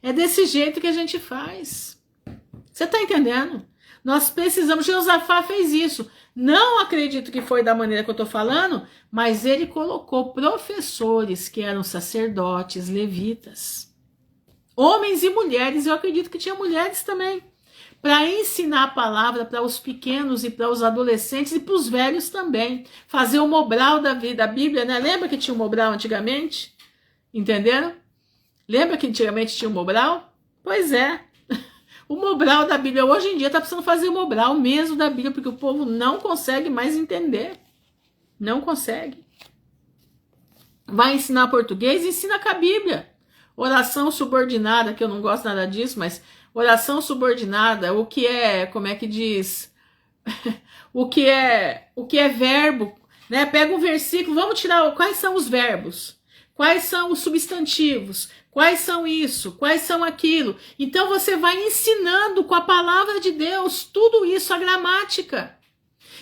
É desse jeito que a gente faz. Você está entendendo? Nós precisamos, Josafá fez isso. Não acredito que foi da maneira que eu estou falando, mas ele colocou professores que eram sacerdotes, levitas, homens e mulheres, eu acredito que tinha mulheres também, para ensinar a palavra para os pequenos e para os adolescentes e para os velhos também. Fazer o Mobral da Bíblia, né? Lembra que tinha o Mobral antigamente? Entenderam? Lembra que antigamente tinha o Mobral? Pois é. O Mobral da Bíblia hoje em dia está precisando fazer o Mobral mesmo da Bíblia, porque o povo não consegue mais entender. Não consegue. Vai ensinar português? Ensina com a Bíblia. Oração subordinada, que eu não gosto nada disso, mas oração subordinada, o que é, como é que diz? o que é verbo, né? Pega um versículo, vamos tirar quais são os verbos, quais são os substantivos, quais são isso, quais são aquilo. Então você vai ensinando com a palavra de Deus tudo isso, a gramática.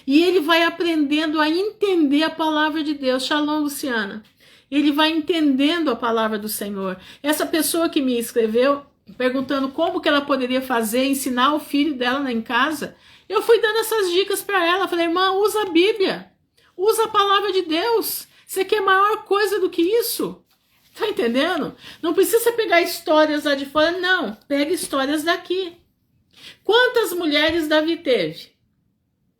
E ele vai aprendendo a entender a palavra de Deus. Shalom, Luciana. Ele vai entendendo a palavra do Senhor. Essa pessoa que me escreveu, perguntando como que ela poderia fazer, ensinar o filho dela em casa, eu fui dando essas dicas para ela. Falei, irmã, usa a Bíblia, usa a palavra de Deus. Você quer maior coisa do que isso? Tá entendendo? Não precisa pegar histórias lá de fora, não. Pega histórias daqui. Quantas mulheres Davi teve?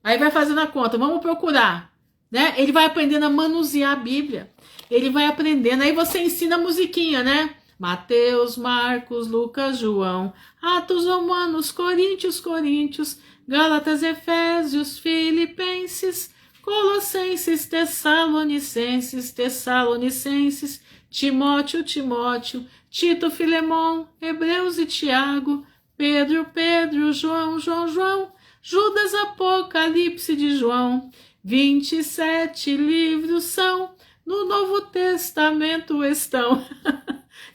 Aí vai fazendo a conta, vamos procurar, né? Ele vai aprendendo a manusear a Bíblia. Ele vai aprendendo, aí você ensina a musiquinha, né? Mateus, Marcos, Lucas, João, Atos, Romanos, Coríntios, Gálatas, Efésios, Filipenses, Colossenses, Tessalonicenses, Timóteo, Tito, Filemão, Hebreus e Tiago, Pedro, João, Judas, Apocalipse de João, 27 livros são, no Novo Testamento estão.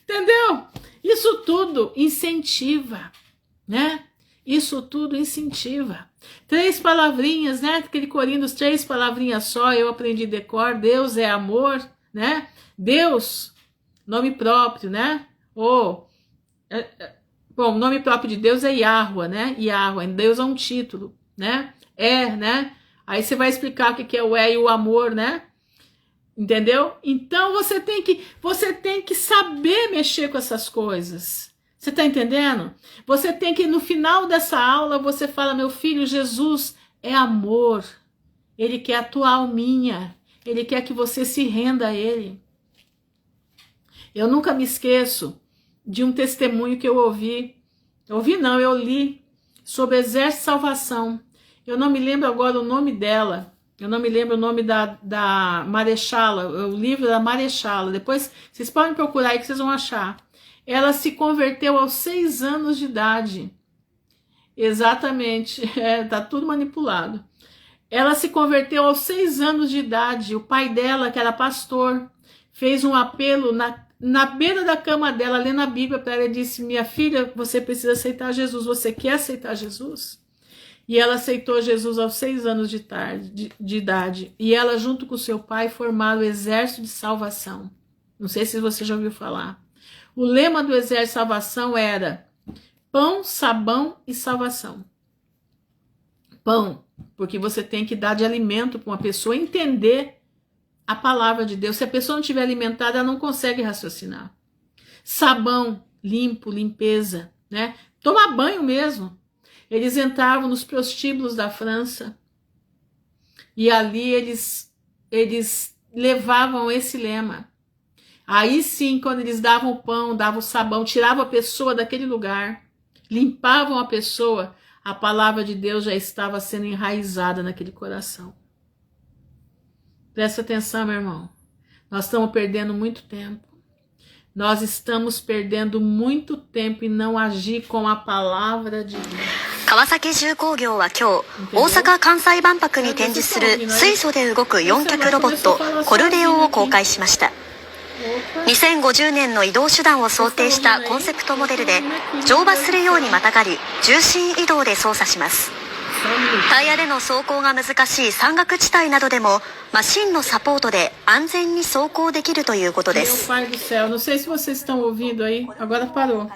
Entendeu? Isso tudo incentiva, né? Isso tudo incentiva. 3 palavrinhas, né? Aquele Coríntios, 3 palavrinhas só, eu aprendi decor. Deus é amor, né? Deus, nome próprio, né? Bom, o nome próprio de Deus é Yahweh, né? Yahweh, Deus é um título, né? Né? Aí você vai explicar o que é o e o amor, né? Entendeu? Então você tem que saber mexer com essas coisas. Você tá entendendo? Você tem que, no final dessa aula, você fala, meu filho, Jesus é amor. Ele quer a tua alminha. Ele quer que você se renda a ele. Eu nunca me esqueço de um testemunho que eu ouvi. Eu li sobre o Exército de Salvação. Eu não me lembro agora o nome dela. Eu não me lembro o nome da Marechala, o livro da Marechala. Depois vocês podem procurar aí que vocês vão achar. Ela se converteu aos 6 anos de idade. Exatamente, tá tudo manipulado. Ela se converteu aos 6 anos de idade. O pai dela, que era pastor, fez um apelo na beira da cama dela, lendo a Bíblia para ela, e disse, minha filha, você precisa aceitar Jesus. Você quer aceitar Jesus? E ela aceitou Jesus aos 6 anos de idade. E ela, junto com seu pai, formaram o Exército de Salvação. Não sei se você já ouviu falar. O lema do Exército de Salvação era pão, sabão e salvação. Pão, porque você tem que dar de alimento para uma pessoa entender a palavra de Deus. Se a pessoa não estiver alimentada, ela não consegue raciocinar. Sabão, limpo, limpeza, né? Tomar banho mesmo. Eles entravam nos prostíbulos da França e ali eles levavam esse lema. Aí sim, quando eles davam o pão, davam o sabão, tiravam a pessoa daquele lugar, limpavam a pessoa, a palavra de Deus já estava sendo enraizada naquele coração. Presta atenção, meu irmão. Nós estamos perdendo muito tempo. Nós estamos perdendo muito tempo em não agir com a palavra de Deus. 川崎重工業は今日、大阪・関西万博に展示する水素で動く4脚ロボットコルレオを公開しました。2050年の移動手段を想定したコンセプトモデルで、乗馬するようにまたがり、重心移動で操作します。タイヤでの走行が難しい山岳地帯などでも、マシンのサポートで安全に走行できるということです。 Meu pai do céu, não sei se vocês estão ouvindo aí, agora parou.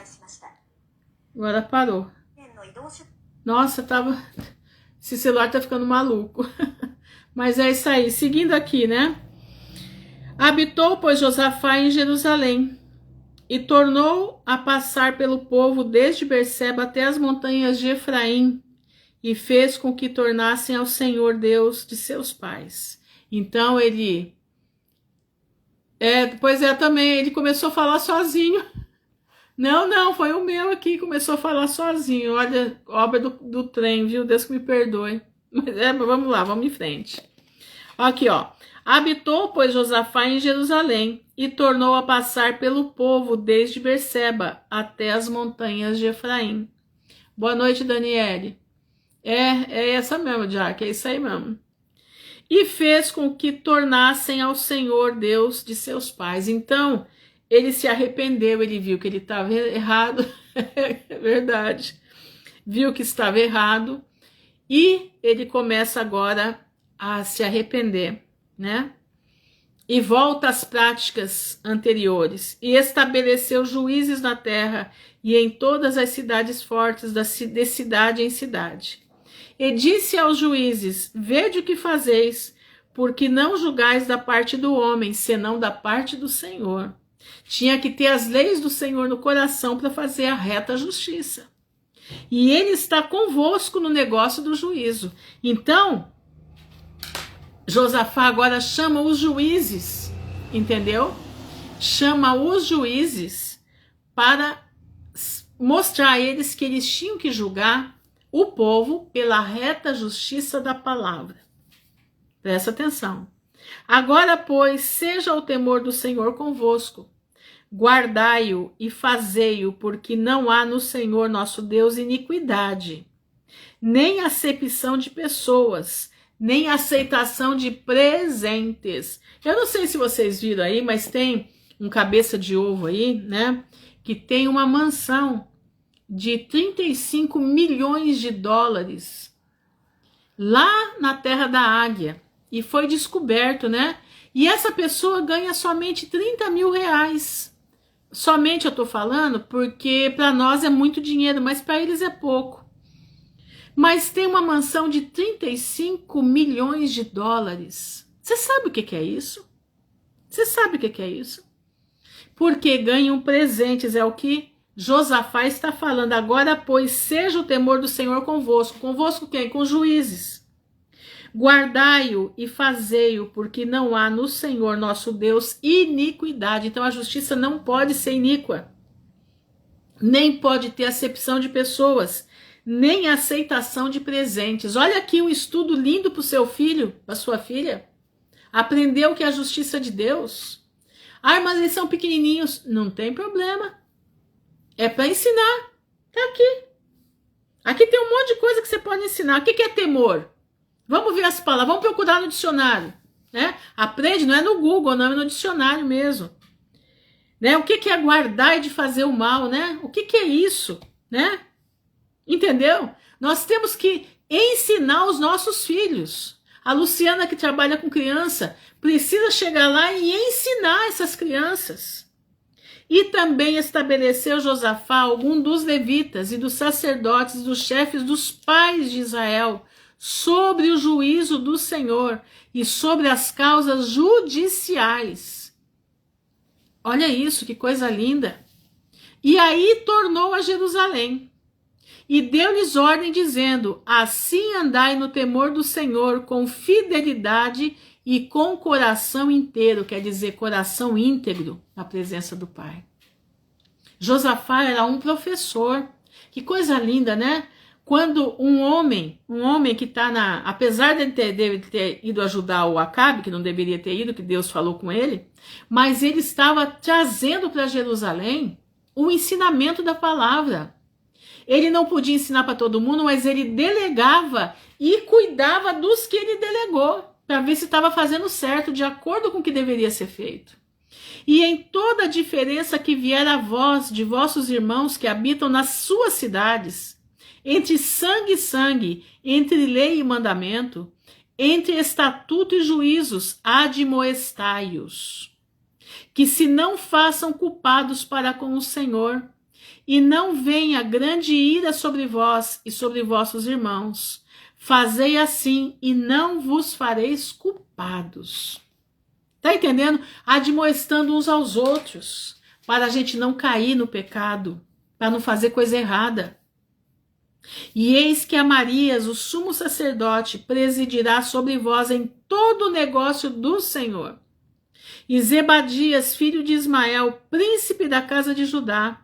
Nossa, esse celular tá ficando maluco. Mas é isso aí. Seguindo aqui, né? Habitou, pois, Josafá em Jerusalém, e tornou a passar pelo povo desde Berseba até as montanhas de Efraim, e fez com que tornassem ao Senhor Deus de seus pais. Então ele... também, ele começou a falar sozinho. Não, foi o meu aqui que começou a falar sozinho. Olha, obra do trem, viu? Deus que me perdoe. Mas vamos lá, vamos em frente. Aqui, ó. Habitou, pois, Josafá em Jerusalém, e tornou a passar pelo povo desde Berseba até as montanhas de Efraim. Boa noite, Daniele. É essa mesmo, Jack, é isso aí mesmo. E fez com que tornassem ao Senhor Deus de seus pais. Então, ele se arrependeu, ele viu que ele estava errado, é verdade, viu que estava errado, e ele começa agora a se arrepender, né? E volta às práticas anteriores, e estabeleceu juízes na terra e em todas as cidades fortes, de cidade em cidade. E disse aos juízes: vede o que fazeis, porque não julgais da parte do homem, senão da parte do Senhor. Tinha que ter as leis do Senhor no coração para fazer a reta justiça. E ele está convosco no negócio do juízo. Então, Josafá agora chama os juízes, entendeu? Chama os juízes para mostrar a eles que eles tinham que julgar o povo pela reta justiça da palavra. Presta atenção. Agora, pois, seja o temor do Senhor convosco. Guardai-o e fazei-o, porque não há no Senhor nosso Deus iniquidade, nem acepção de pessoas, nem aceitação de presentes. Eu não sei se vocês viram aí, mas tem um cabeça de ovo aí, né? Que tem uma mansão de 35 milhões de dólares lá na Terra da Águia. E foi descoberto, né? E essa pessoa ganha somente 30 mil reais. Somente eu tô falando porque para nós é muito dinheiro, mas para eles é pouco. Mas tem uma mansão de 35 milhões de dólares. Você sabe o que é isso? Você sabe o que é isso? Porque ganham presentes, é o que Josafá está falando. Agora, pois, seja o temor do Senhor convosco. Convosco quem? Com os juízes. Guardai-o e fazei-o, porque não há no Senhor nosso Deus iniquidade. Então a justiça não pode ser iníqua, nem pode ter acepção de pessoas, nem aceitação de presentes. Olha aqui um estudo lindo para o seu filho, para sua filha. Aprendeu que é a justiça de Deus. Ah, mas eles são pequenininhos. Não tem problema. É para ensinar. Tá aqui. Aqui tem um monte de coisa que você pode ensinar. O que é temor? Vamos ver as palavras, vamos procurar no dicionário, né? Aprende, não é no Google, não, é no dicionário mesmo. Né? O que é guardar e de fazer o mal, né? O que é isso, né? Entendeu? Nós temos que ensinar os nossos filhos. A Luciana, que trabalha com criança, precisa chegar lá e ensinar essas crianças. E também estabeleceu Josafá algum dos levitas e dos sacerdotes, dos chefes dos pais de Israel, sobre o juízo do Senhor e sobre as causas judiciais. Olha isso, que coisa linda. E aí tornou a Jerusalém e deu-lhes ordem dizendo: assim andai no temor do Senhor com fidelidade e com coração inteiro, quer dizer, coração íntegro na presença do Pai. Josafá era um professor. Que coisa linda, né? Quando um homem que está apesar de ele ter ido ajudar o Acabe, que não deveria ter ido, que Deus falou com ele, mas ele estava trazendo para Jerusalém o ensinamento da palavra. Ele não podia ensinar para todo mundo, mas ele delegava e cuidava dos que ele delegou, para ver se estava fazendo certo, de acordo com o que deveria ser feito. E em toda a diferença que vier a vós, de vossos irmãos que habitam nas suas cidades, entre sangue e sangue, entre lei e mandamento, entre estatuto e juízos, admoestai-os, que se não façam culpados para com o Senhor, e não venha grande ira sobre vós e sobre vossos irmãos. Fazei assim, e não vos fareis culpados. Tá entendendo? Admoestando uns aos outros, para a gente não cair no pecado, para não fazer coisa errada. E eis que Amarias, o sumo sacerdote, presidirá sobre vós em todo o negócio do Senhor. E Zebadias, filho de Ismael, príncipe da casa de Judá,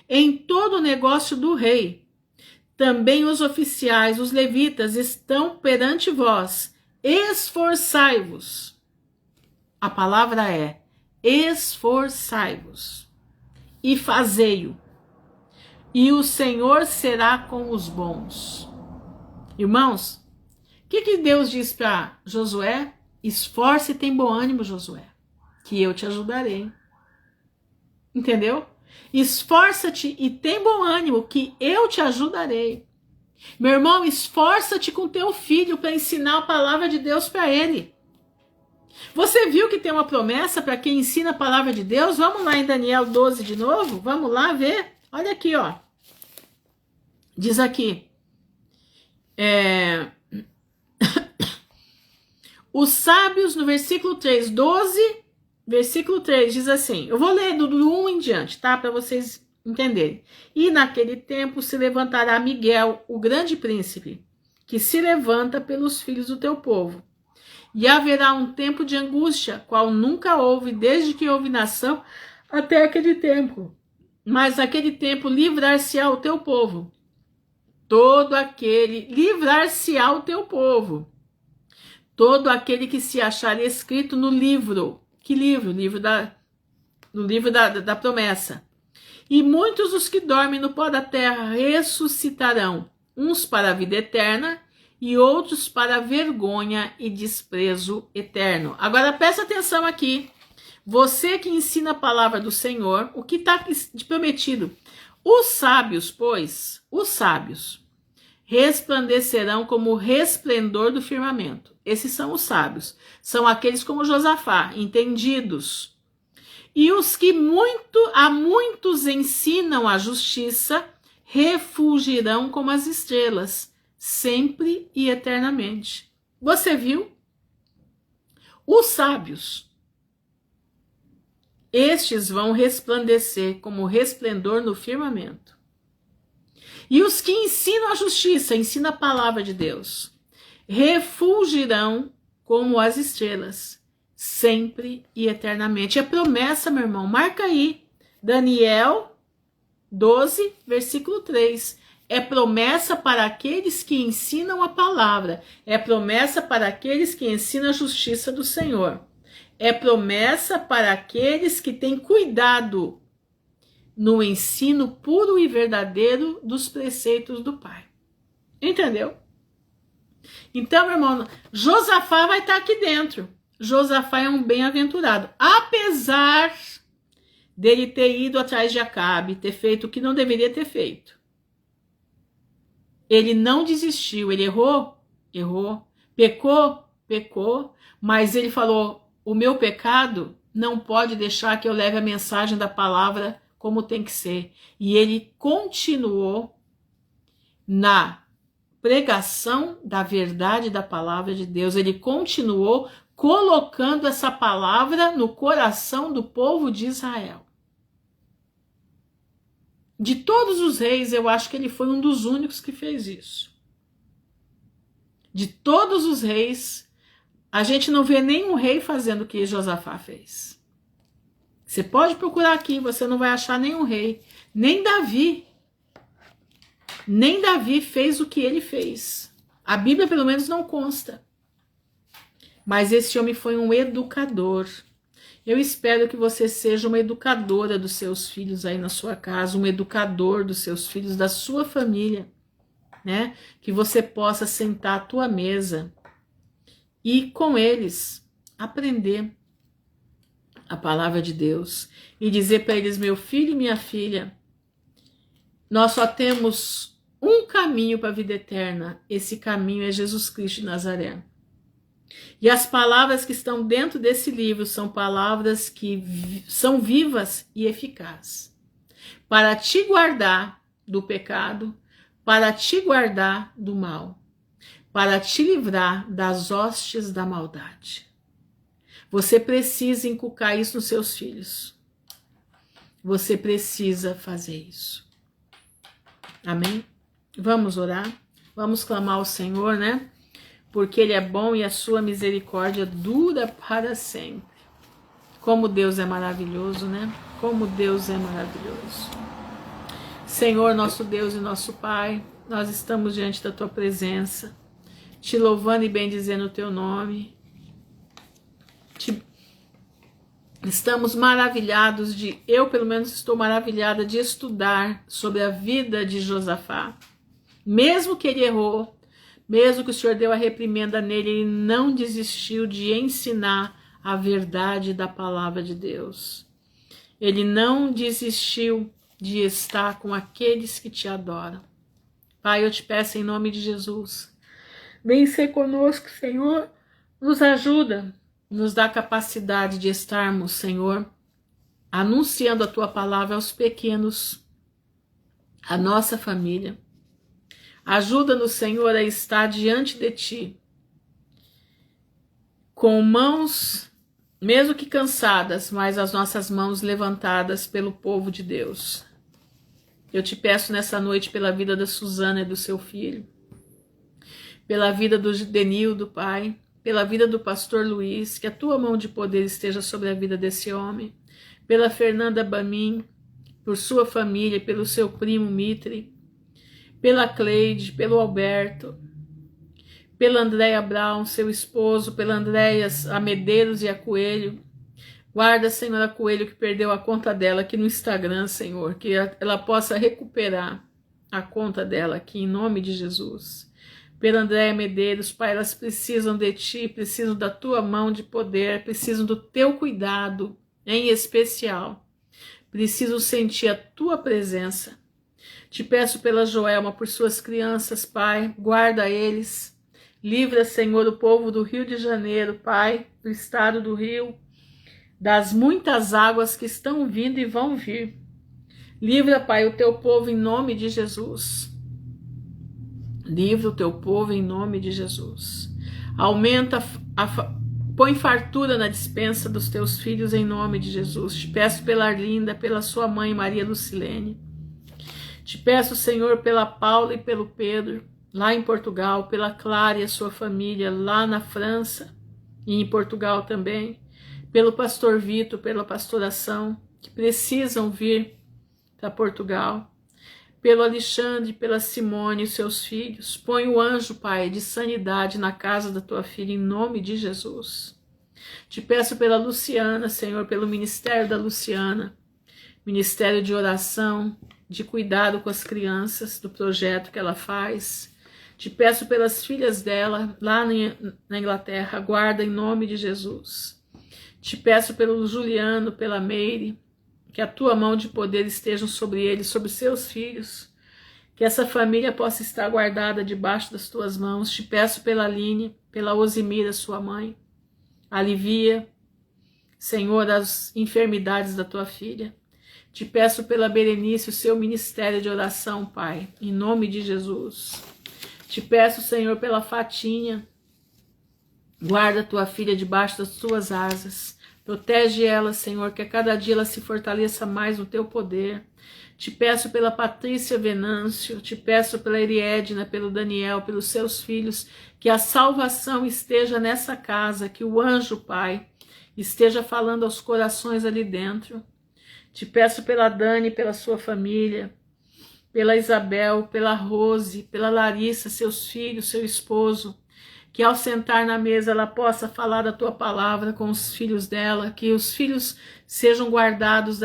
em todo o negócio do rei. Também os oficiais, os levitas, estão perante vós. Esforçai-vos. A palavra é esforçai-vos e fazei-o. E o Senhor será com os bons. Irmãos, o que Deus diz para Josué? Esforce e tem bom ânimo, Josué, que eu te ajudarei. Entendeu? Esforça-te e tem bom ânimo, que eu te ajudarei. Meu irmão, esforça-te com teu filho para ensinar a palavra de Deus para ele. Você viu que tem uma promessa para quem ensina a palavra de Deus? Vamos lá em Daniel 12 de novo? Vamos lá ver? Olha aqui, ó. Diz aqui. Os sábios, no versículo 3, 12, versículo 3, diz assim. Eu vou ler do 1 em diante, tá? Para vocês entenderem. E naquele tempo se levantará Miguel, o grande príncipe, que se levanta pelos filhos do teu povo. E haverá um tempo de angústia, qual nunca houve, desde que houve nação, até aquele tempo. Mas naquele tempo livrar-se-á o teu povo. Livrar-se-á o teu povo. Todo aquele que se achar escrito no livro. Que livro? No livro da promessa. E muitos dos que dormem no pó da terra ressuscitarão, uns para a vida eterna, e outros para vergonha e desprezo eterno. Agora presta atenção aqui. Você que ensina a palavra do Senhor, o que está prometido? Os sábios, pois, resplandecerão como o resplendor do firmamento. Esses são os sábios. São aqueles como Josafá, entendidos. E os que a muitos ensinam a justiça, refulgirão como as estrelas, sempre e eternamente. Você viu? Os sábios, estes vão resplandecer como resplendor no firmamento. E os que ensinam a justiça, ensinam a palavra de Deus, refulgirão como as estrelas, sempre e eternamente. É promessa, meu irmão, marca aí, Daniel 12, versículo 3. É promessa para aqueles que ensinam a palavra. É promessa para aqueles que ensinam a justiça do Senhor. É promessa para aqueles que têm cuidado no ensino puro e verdadeiro dos preceitos do Pai. Entendeu? Então, meu irmão, Josafá vai estar aqui dentro. Josafá é um bem-aventurado. Apesar dele ter ido atrás de Acabe, ter feito o que não deveria ter feito. Ele não desistiu, ele errou, pecou, mas ele falou, o meu pecado não pode deixar que eu leve a mensagem da palavra como tem que ser. E ele continuou na pregação da verdade da palavra de Deus, ele continuou colocando essa palavra no coração do povo de Israel. De todos os reis, eu acho que ele foi um dos únicos que fez isso. De todos os reis, a gente não vê nenhum rei fazendo o que Josafá fez. Você pode procurar aqui, você não vai achar nenhum rei. Nem Davi. Nem Davi fez o que ele fez. A Bíblia, pelo menos, não consta. Mas esse homem foi um educador. Eu espero que você seja uma educadora dos seus filhos aí na sua casa, um educador dos seus filhos, da sua família, né? Que você possa sentar à tua mesa e com eles aprender a palavra de Deus e dizer para eles, meu filho e minha filha, nós só temos um caminho para a vida eterna, esse caminho é Jesus Cristo de Nazaré. E as palavras que estão dentro desse livro são palavras que são vivas e eficazes. para te guardar do pecado, para te guardar do mal, para te livrar das hostes da maldade. Você precisa inculcar isso nos seus filhos. Você precisa fazer isso. Amém? Vamos orar? Vamos clamar ao Senhor, né? Porque Ele é bom e a sua misericórdia dura para sempre. Como Deus é maravilhoso, né? Como Deus é maravilhoso. Senhor, nosso Deus e nosso Pai, nós estamos diante da Tua presença, te louvando e bendizendo o Teu nome. Estamos maravilhados eu pelo menos estou maravilhada de estudar sobre a vida de Josafá. Mesmo que ele errou, mesmo que o Senhor deu a reprimenda nele, ele não desistiu de ensinar a verdade da palavra de Deus. Ele não desistiu de estar com aqueles que te adoram. Pai, eu te peço em nome de Jesus, vem ser conosco, Senhor, nos ajuda, nos dá capacidade de estarmos, Senhor, anunciando a Tua palavra aos pequenos, a nossa família. Ajuda-nos, Senhor, a estar diante de Ti, com mãos, mesmo que cansadas, mas as nossas mãos levantadas pelo povo de Deus. Eu te peço nessa noite pela vida da Suzana e do seu filho, pela vida do Denildo, Pai, pela vida do pastor Luiz, que a Tua mão de poder esteja sobre a vida desse homem, pela Fernanda Bamin, por sua família, pelo seu primo Mitre, pela Cleide, pelo Alberto, pela Andréia Brown, seu esposo, pela Andréia a Medeiros e a Coelho. Guarda, Senhor, a Coelho que perdeu a conta dela aqui no Instagram, Senhor, que ela possa recuperar a conta dela aqui, em nome de Jesus. Pela Andréia Medeiros, Pai, elas precisam de Ti, precisam da Tua mão de poder, precisam do Teu cuidado, em especial. Precisam sentir a Tua presença. Te peço pela Joelma, por suas crianças, Pai, guarda eles. Livra, Senhor, o povo do Rio de Janeiro, Pai, do estado do Rio, das muitas águas que estão vindo e vão vir. Livra, Pai, o Teu povo em nome de Jesus. Livra o Teu povo em nome de Jesus. Aumenta, põe fartura na despensa dos Teus filhos em nome de Jesus. Te peço pela Arlinda, pela sua mãe Maria Lucilene. Te peço, Senhor, pela Paula e pelo Pedro, lá em Portugal, pela Clara e a sua família, lá na França e em Portugal também, pelo pastor Vitor, pela pastoração, que precisam vir para Portugal, pelo Alexandre, pela Simone e seus filhos. Põe o anjo, Pai, de sanidade na casa da Tua filha, em nome de Jesus. Te peço pela Luciana, Senhor, pelo ministério da Luciana, ministério de oração, de cuidado com as crianças, do projeto que ela faz. Te peço pelas filhas dela, lá na Inglaterra, guarda em nome de Jesus. Te peço pelo Juliano, pela Meire, que a Tua mão de poder esteja sobre eles, sobre seus filhos, que essa família possa estar guardada debaixo das Tuas mãos. Te peço pela Aline, pela Osimira, sua mãe. Alivia, Senhor, as enfermidades da Tua filha. Te peço pela Berenice, o seu ministério de oração, Pai, em nome de Jesus. Te peço, Senhor, pela Fatinha. Guarda a Tua filha debaixo das Tuas asas. Protege ela, Senhor, que a cada dia ela se fortaleça mais no Teu poder. Te peço pela Patrícia Venâncio, te peço pela Eriedna, pelo Daniel, pelos seus filhos, que a salvação esteja nessa casa, que o anjo, Pai, esteja falando aos corações ali dentro. Te peço pela Dani, pela sua família, pela Isabel, pela Rose, pela Larissa, seus filhos, seu esposo, que ao sentar na mesa ela possa falar da Tua palavra com os filhos dela, que os filhos sejam guardados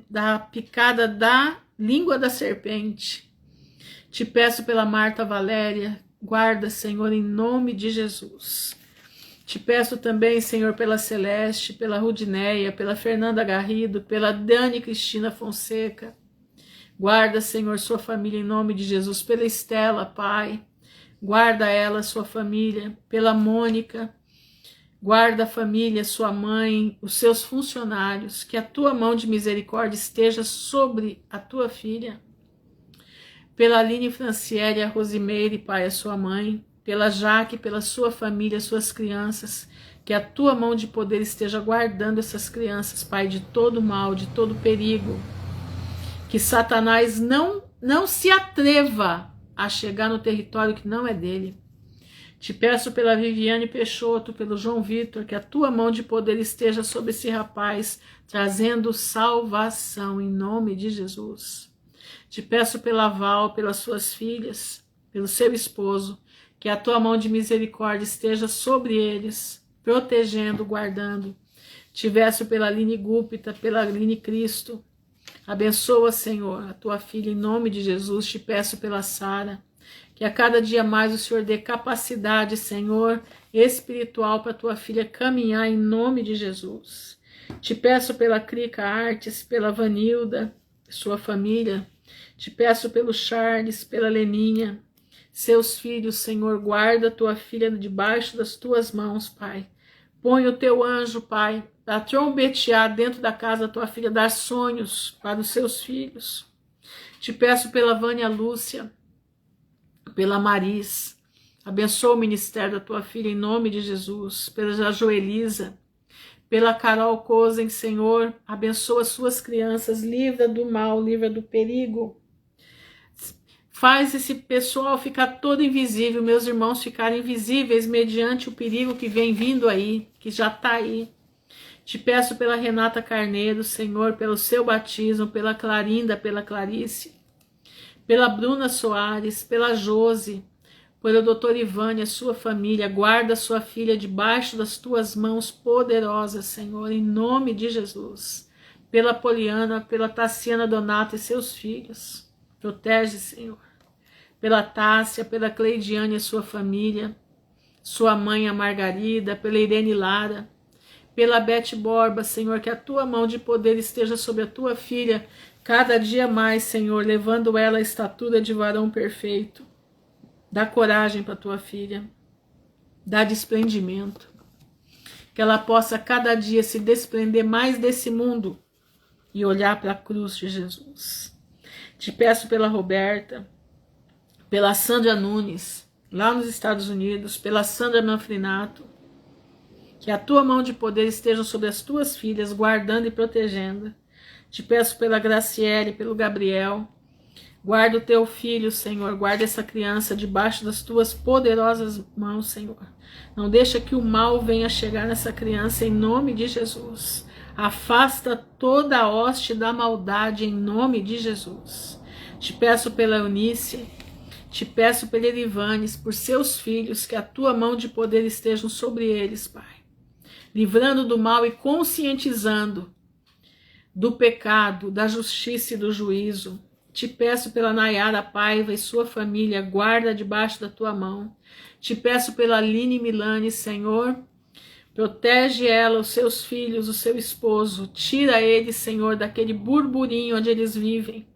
da picada da língua da serpente. Te peço pela Marta Valéria, guarda, Senhor, em nome de Jesus. Te peço também, Senhor, pela Celeste, pela Rudineia, pela Fernanda Garrido, pela Dani Cristina Fonseca. Guarda, Senhor, sua família em nome de Jesus, pela Estela, Pai. Guarda ela, sua família, pela Mônica, Guarda a família, sua mãe, os seus funcionários, que a tua mão de misericórdia esteja sobre a tua filha. Pela Aline Franciele, a Rosimeire, Pai, a sua mãe. Pela Jaque, pela sua família, suas crianças. Que a tua mão de poder esteja guardando essas crianças, Pai, de todo mal, de todo perigo. Que Satanás não se atreva a chegar no território que não é dele. Te peço pela Viviane Peixoto, pelo João Vitor, que a tua mão de poder esteja sobre esse rapaz, trazendo salvação em nome de Jesus. Te peço pela Val, pelas suas filhas, pelo seu esposo, que a tua mão de misericórdia esteja sobre eles, protegendo, guardando. Te peço pela Aline Gúpita, pela Aline Cristo. Abençoa, Senhor, a tua filha em nome de Jesus. Te peço pela Sara, que a cada dia mais o Senhor dê capacidade, Senhor, espiritual para a tua filha caminhar em nome de Jesus. Te peço pela Crica Artes, pela Vanilda, sua família. Te peço pelo Charles, pela Leninha, seus filhos, Senhor, guarda a tua filha debaixo das tuas mãos, Pai. Põe o teu anjo, Pai, para trombetear dentro da casa da tua filha, dar sonhos para os seus filhos. Te peço pela Vânia Lúcia, pela Maris, abençoa o ministério da tua filha em nome de Jesus, pela Joelisa, pela Carol Cozen, Senhor, abençoa suas crianças, livra do mal, livra do perigo. Faz esse pessoal ficar todo invisível, meus irmãos ficarem invisíveis mediante o perigo que vem vindo aí, que já está aí. Te peço pela Renata Carneiro, Senhor, pelo seu batismo, pela Clarinda, pela Clarice, pela Bruna Soares, pela Josi, pelo doutor Ivânia, sua família, guarda sua filha debaixo das tuas mãos poderosas, Senhor, em nome de Jesus. Pela Poliana, pela Tassiana Donato e seus filhos, protege, Senhor. Pela Tássia, pela Cleidiane e sua família, sua mãe, a Margarida, pela Irene Lara, pela Beth Borba, Senhor, que a tua mão de poder esteja sobre a tua filha, cada dia mais, Senhor, levando ela à estatura de varão perfeito. Dá coragem para tua filha, dá desprendimento, que ela possa cada dia se desprender mais desse mundo e olhar para a cruz de Jesus. Te peço pela Roberta, pela Sandra Nunes, lá nos Estados Unidos, pela Sandra Manfrinato, que a tua mão de poder esteja sobre as tuas filhas, guardando e protegendo. Te peço pela Graciele, pelo Gabriel, guarda o teu filho, Senhor, guarda essa criança debaixo das tuas poderosas mãos, Senhor. Não deixa que o mal venha chegar nessa criança, em nome de Jesus. Afasta toda a hoste da maldade, em nome de Jesus. Te peço pela Eunice, te peço pela Elivanes, por seus filhos, que a tua mão de poder estejam sobre eles, Pai. Livrando do mal e conscientizando do pecado, da justiça e do juízo. Te peço pela Nayara Paiva e sua família, guarda debaixo da tua mão. Te peço pela Aline Milani, Senhor, protege ela, os seus filhos, o seu esposo. Tira eles, Senhor, daquele burburinho onde eles vivem.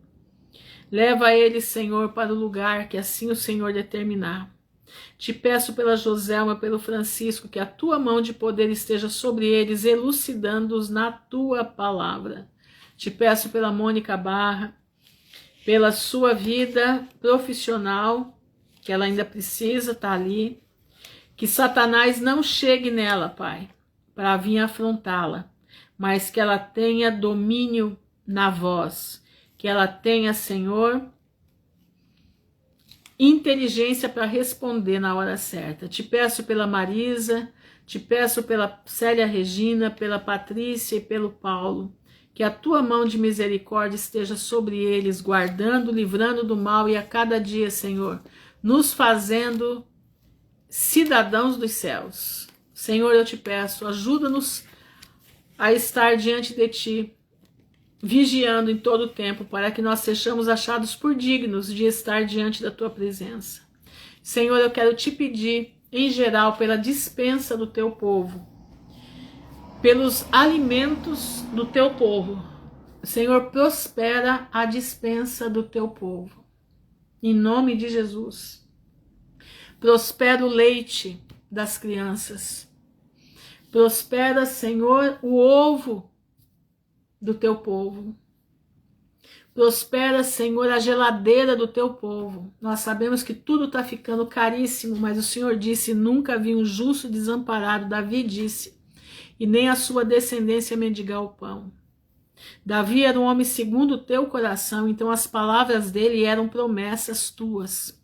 Leva eles, Senhor, para o lugar que assim o Senhor determinar. Te peço pela Joselma, pelo Francisco, que a tua mão de poder esteja sobre eles, elucidando-os na tua palavra. Te peço pela Mônica Barra, pela sua vida profissional, que ela ainda precisa estar ali. Que Satanás não chegue nela, Pai, para vir afrontá-la, mas que ela tenha domínio na voz. Que ela tenha, Senhor, inteligência para responder na hora certa. Te peço pela Marisa, te peço pela Célia Regina, pela Patrícia e pelo Paulo, que a tua mão de misericórdia esteja sobre eles, guardando, livrando do mal e a cada dia, Senhor, nos fazendo cidadãos dos céus. Senhor, eu te peço, ajuda-nos a estar diante de ti, vigiando em todo o tempo, para que nós sejamos achados por dignos de estar diante da tua presença. Senhor, eu quero te pedir, em geral, pela dispensa do teu povo, pelos alimentos do teu povo. Senhor, prospera a dispensa do teu povo. Em nome de Jesus. Prospera o leite das crianças. Prospera, Senhor, o ovo do teu povo. Prospera, Senhor, a geladeira do teu povo. Nós sabemos que tudo está ficando caríssimo, mas o Senhor disse, nunca vi um justo desamparado. Davi disse, e nem a sua descendência mendigar o pão. Davi era um homem segundo o teu coração, então as palavras dele eram promessas tuas.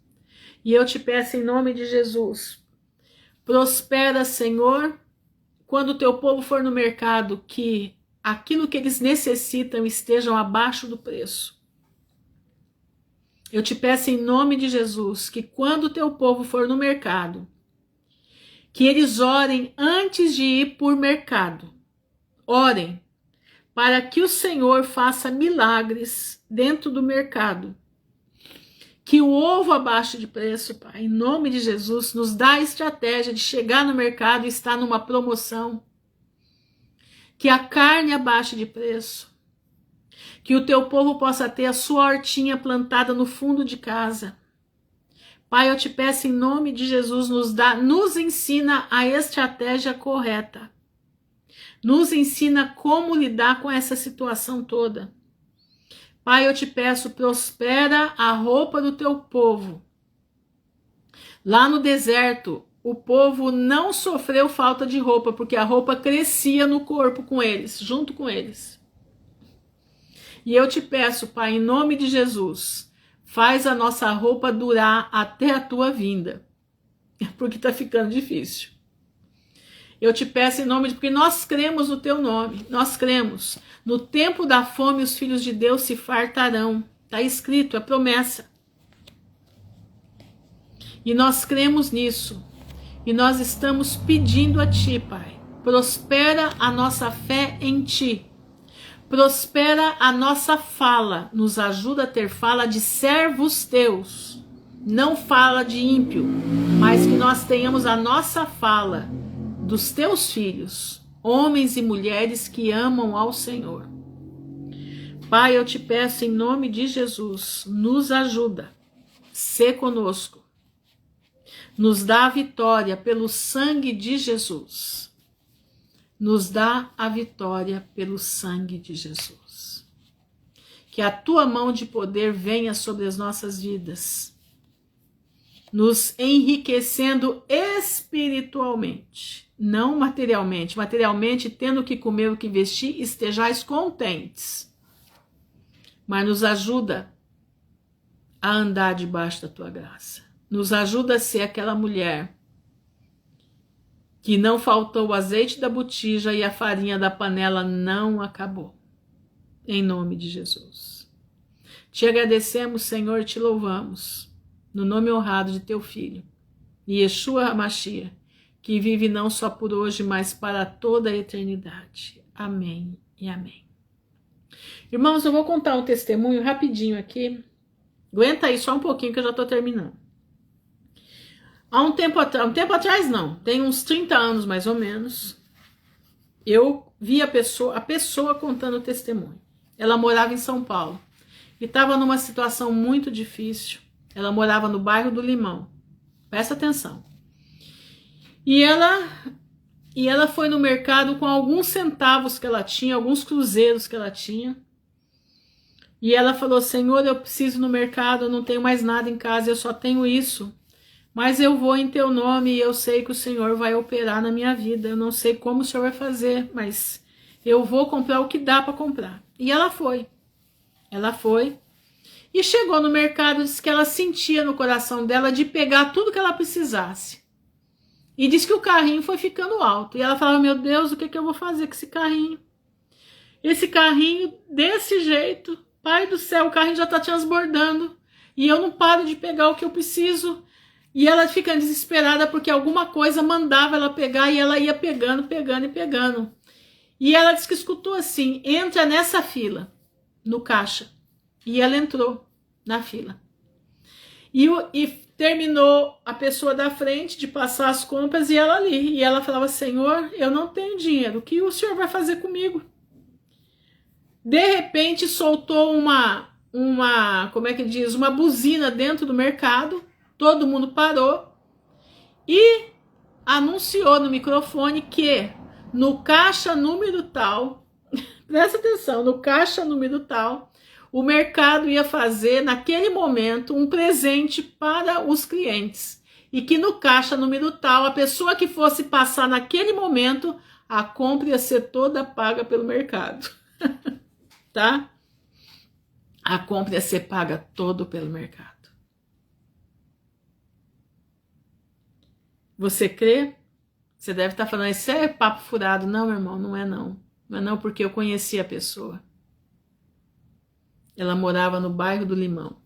E eu te peço em nome de Jesus, prospera, Senhor, quando o teu povo for no mercado, que aquilo que eles necessitam estejam abaixo do preço. Eu te peço em nome de Jesus, que quando o teu povo for no mercado, que eles orem antes de ir por mercado. Orem para que o Senhor faça milagres dentro do mercado. Que o ovo abaixe de preço, Pai, em nome de Jesus, nos dá a estratégia de chegar no mercado e estar numa promoção. Que a carne abaixe de preço. Que o teu povo possa ter a sua hortinha plantada no fundo de casa. Pai, eu te peço em nome de Jesus, nos ensina a estratégia correta. Nos ensina como lidar com essa situação toda. Pai, eu te peço, prospera a roupa do teu povo. Lá no deserto, o povo não sofreu falta de roupa, porque a roupa crescia no corpo com eles, junto com eles. E eu te peço, Pai, em nome de Jesus, faz a nossa roupa durar até a tua vinda, porque está ficando difícil. Eu te peço em nome de... Porque nós cremos no teu nome. Nós cremos. No tempo da fome, os filhos de Deus se fartarão. Está escrito, é promessa. E nós cremos nisso. E nós estamos pedindo a ti, Pai. Prospera a nossa fé em ti. Prospera a nossa fala. Nos ajuda a ter fala de servos teus. Não fala de ímpio. Mas que nós tenhamos a nossa fala dos teus filhos, homens e mulheres que amam ao Senhor. Pai, eu te peço em nome de Jesus, nos ajuda, sê conosco, nos dá a vitória pelo sangue de Jesus, nos dá a vitória pelo sangue de Jesus. Que a tua mão de poder venha sobre as nossas vidas, nos enriquecendo espiritualmente, não materialmente. Materialmente, tendo o que comer, o que vestir, estejais contentes. Mas nos ajuda a andar debaixo da tua graça. Nos ajuda a ser aquela mulher que não faltou o azeite da botija e a farinha da panela não acabou. Em nome de Jesus. Te agradecemos, Senhor, te louvamos. No nome honrado de teu Filho, Yeshua HaMashiach, que vive não só por hoje, mas para toda a eternidade. Amém e amém. Irmãos, eu vou contar um testemunho rapidinho aqui. Aguenta aí só um pouquinho que eu já estou terminando. Há um tempo atrás não, tem uns 30 anos mais ou menos, eu vi a pessoa contando o testemunho. Ela morava em São Paulo e estava numa situação muito difícil. Ela morava no bairro do Limão. Presta atenção. E ela foi no mercado com alguns centavos que ela tinha, alguns cruzeiros que ela tinha. E ela falou, Senhor, eu preciso ir no mercado, eu não tenho mais nada em casa, eu só tenho isso. Mas eu vou em teu nome e eu sei que o Senhor vai operar na minha vida. Eu não sei como o Senhor vai fazer, mas eu vou comprar o que dá para comprar. E ela foi. Ela foi. E chegou no mercado, disse que ela sentia no coração dela de pegar tudo que ela precisasse. E disse que o carrinho foi ficando alto. E ela falava, meu Deus, o que eu vou fazer com esse carrinho? Esse carrinho desse jeito, Pai do céu, o carrinho já está transbordando. E eu não paro de pegar o que eu preciso. E ela fica desesperada porque alguma coisa mandava ela pegar e ela ia pegando. E ela disse que escutou assim, entra nessa fila, no caixa. E ela entrou na fila. E terminou a pessoa da frente de passar as compras e ela ali. E ela falava, Senhor, eu não tenho dinheiro. O que o Senhor vai fazer comigo? De repente soltou uma buzina dentro do mercado. Todo mundo parou. E anunciou no microfone que no caixa número tal, presta atenção, no caixa número tal, o mercado ia fazer naquele momento um presente para os clientes. E que no caixa número tal, a pessoa que fosse passar naquele momento, a compra ia ser toda paga pelo mercado. Tá? A compra ia ser paga todo pelo mercado. Você crê? Você deve estar falando, isso é papo furado. Não, meu irmão, não é não. Não é não, porque eu conheci a pessoa. Ela morava no bairro do Limão.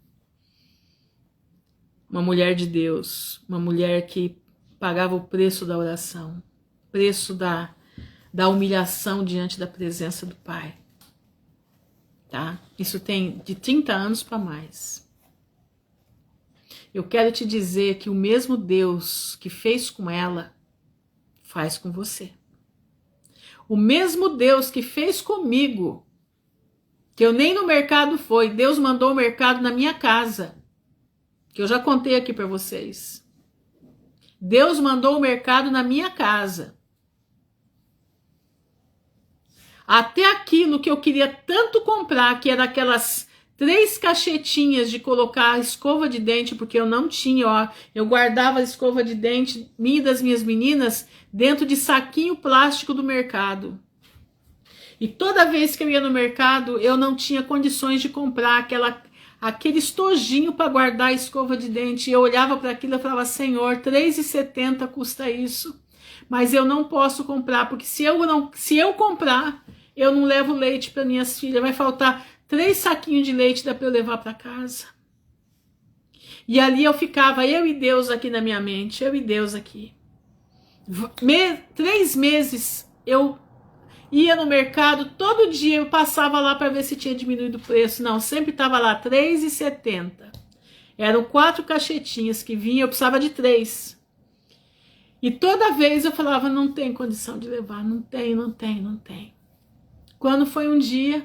Uma mulher de Deus, uma mulher que pagava o preço da oração, preço da humilhação diante da presença do Pai. Tá? Isso tem de 30 anos para mais. Eu quero te dizer que o mesmo Deus que fez com ela, faz com você. O mesmo Deus que fez comigo, que eu nem no mercado fui, Deus mandou o mercado na minha casa, que eu já contei aqui para vocês. Deus mandou o mercado na minha casa. Até aquilo que eu queria tanto comprar, que era aquelas 3 caixetinhas de colocar a escova de dente, porque eu não tinha, ó, eu guardava a escova de dente minha e das minhas meninas dentro de saquinho plástico do mercado. E toda vez que eu ia no mercado, eu não tinha condições de comprar aquele estojinho para guardar a escova de dente. Eu olhava para aquilo e falava, Senhor, R$3,70 custa isso, mas eu não posso comprar, porque se eu comprar, eu não levo leite para minhas filhas, vai faltar 3 saquinhos de leite para eu levar para casa. E ali eu ficava, eu e Deus aqui na minha mente, eu e Deus aqui. 3 meses eu ia no mercado, todo dia eu passava lá para ver se tinha diminuído o preço. Não, sempre estava lá R$3,70. Eram 4 caixetinhas que vinham, eu precisava de 3. E toda vez eu falava, não tem condição de levar, não tem. Quando foi um dia,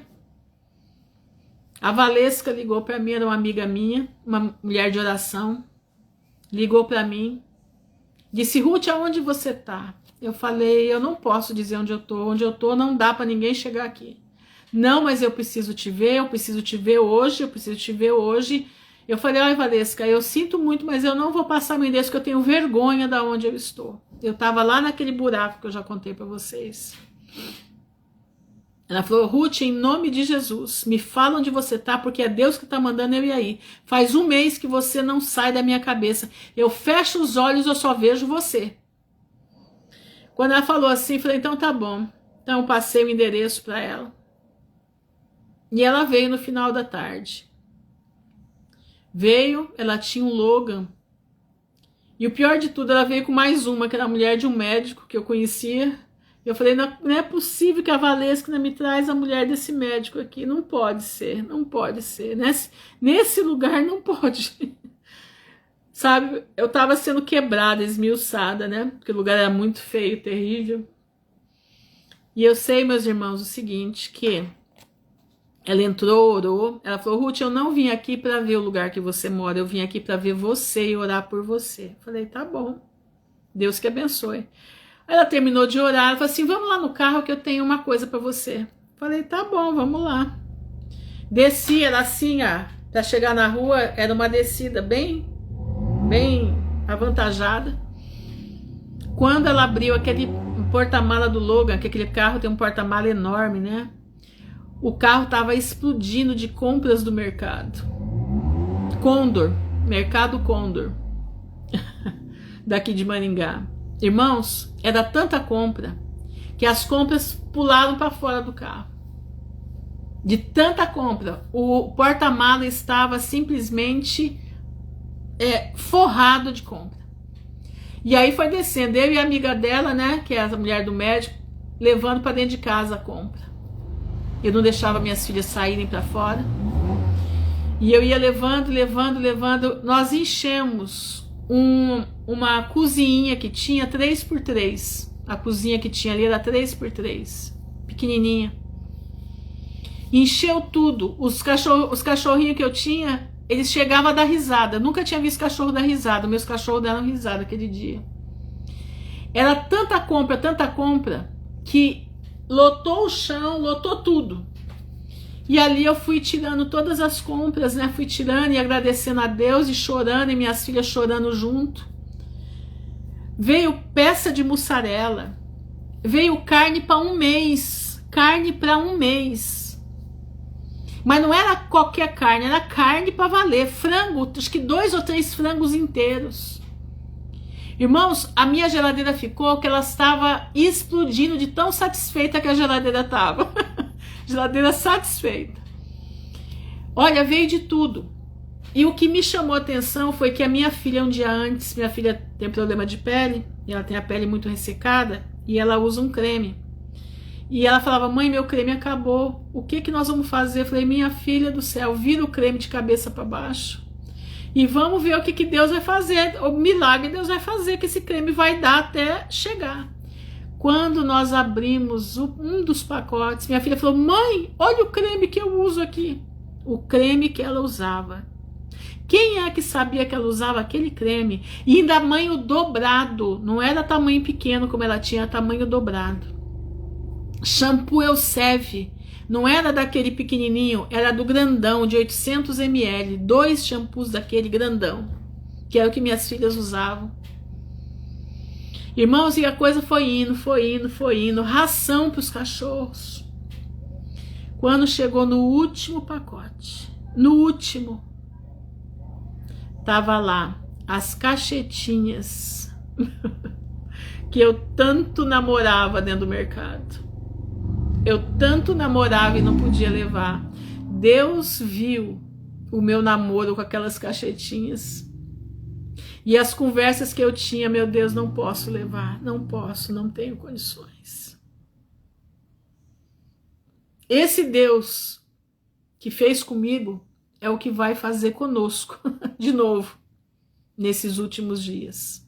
a Valesca ligou para mim, era uma amiga minha, uma mulher de oração, ligou para mim, disse, Ruth, aonde você tá? Eu falei, eu não posso dizer onde eu tô não dá para ninguém chegar aqui. Não, mas eu preciso te ver hoje, Eu falei, ai Valesca, eu sinto muito, mas eu não vou passar meu endereço, porque eu tenho vergonha de onde eu estou. Eu tava lá naquele buraco que eu já contei para vocês. Ela falou, Ruth, em nome de Jesus, me fala onde você tá, porque é Deus que tá mandando eu ir aí. Faz 1 mês que você não sai da minha cabeça. Eu fecho os olhos, eu só vejo você. Quando ela falou assim, eu falei, então tá bom. Então eu passei o endereço para ela. E ela veio no final da tarde. Veio, ela tinha um Logan. E o pior de tudo, ela veio com mais uma, que era a mulher de um médico que eu conhecia. Eu falei, não é possível que a Valesca me traz a mulher desse médico aqui. Não pode ser. Nesse lugar não pode. Sabe, eu tava sendo quebrada, esmiuçada, né? Porque o lugar era muito feio, terrível. E eu sei, meus irmãos, o seguinte, que ela entrou, orou, ela falou, Ruth, eu não vim aqui para ver o lugar que você mora, eu vim aqui para ver você e orar por você. Eu falei, tá bom, Deus que abençoe. Aí ela terminou de orar, ela falou assim, vamos lá no carro que eu tenho uma coisa para você. Eu falei, tá bom, vamos lá. Desci, era assim, para chegar na rua, era uma descida bem avantajada. Quando ela abriu aquele porta-mala do Logan, que aquele carro tem um porta-mala enorme, né? O carro estava explodindo de compras do mercado. Condor, Mercado Condor, daqui de Maringá. Irmãos, era tanta compra que as compras pularam para fora do carro. De tanta compra, o porta-mala estava simplesmente forrado de compra. E aí foi descendo, eu e a amiga dela, né, que é a mulher do médico, levando para dentro de casa a compra. Eu não deixava minhas filhas saírem para fora. E eu ia levando. Nós enchemos uma cozinha que tinha 3x3. A cozinha que tinha ali era 3x3, pequenininha. Encheu tudo. Os cachorrinhos que eu tinha, eles chegavam a dar risada. Eu nunca tinha visto cachorro dar risada. Meus cachorros deram risada aquele dia. Era tanta compra, que lotou o chão, lotou tudo. E ali eu fui tirando todas as compras, né? Fui tirando e agradecendo a Deus e chorando, e minhas filhas chorando junto. Veio peça de mussarela, veio carne para um mês, carne para um mês. Mas não era qualquer carne, era carne para valer, frango, acho que 2 ou 3 frangos inteiros. Irmãos, a minha geladeira ficou que ela estava explodindo de tão satisfeita que a geladeira estava. Geladeira satisfeita. Olha, veio de tudo. E o que me chamou a atenção foi que a minha filha, um dia antes, minha filha tem problema de pele, e ela tem a pele muito ressecada, e ela usa um creme. E ela falava, mãe, meu creme acabou, o que nós vamos fazer? Eu falei, minha filha do céu, vira o creme de cabeça para baixo, e vamos ver o que Deus vai fazer, o milagre Deus vai fazer, que esse creme vai dar até chegar. Quando nós abrimos um dos pacotes, minha filha falou, mãe, olha o creme que eu uso aqui. O creme que ela usava. Quem é que sabia que ela usava aquele creme? E em tamanho dobrado, não era tamanho pequeno como ela tinha, tamanho dobrado. Shampoo Elseve, não era daquele pequenininho, era do grandão, de 800 ml, 2 shampoos daquele grandão, que era o que minhas filhas usavam. Irmãos, e a coisa foi indo, ração para os cachorros. Quando chegou no último pacote, no último, tava lá as cachetinhas que eu tanto namorava dentro do mercado. Eu tanto namorava e não podia levar. Deus viu o meu namoro com aquelas cachetinhas. E as conversas que eu tinha, meu Deus, não posso levar, não posso, não tenho condições. Esse Deus que fez comigo é o que vai fazer conosco, de novo, nesses últimos dias.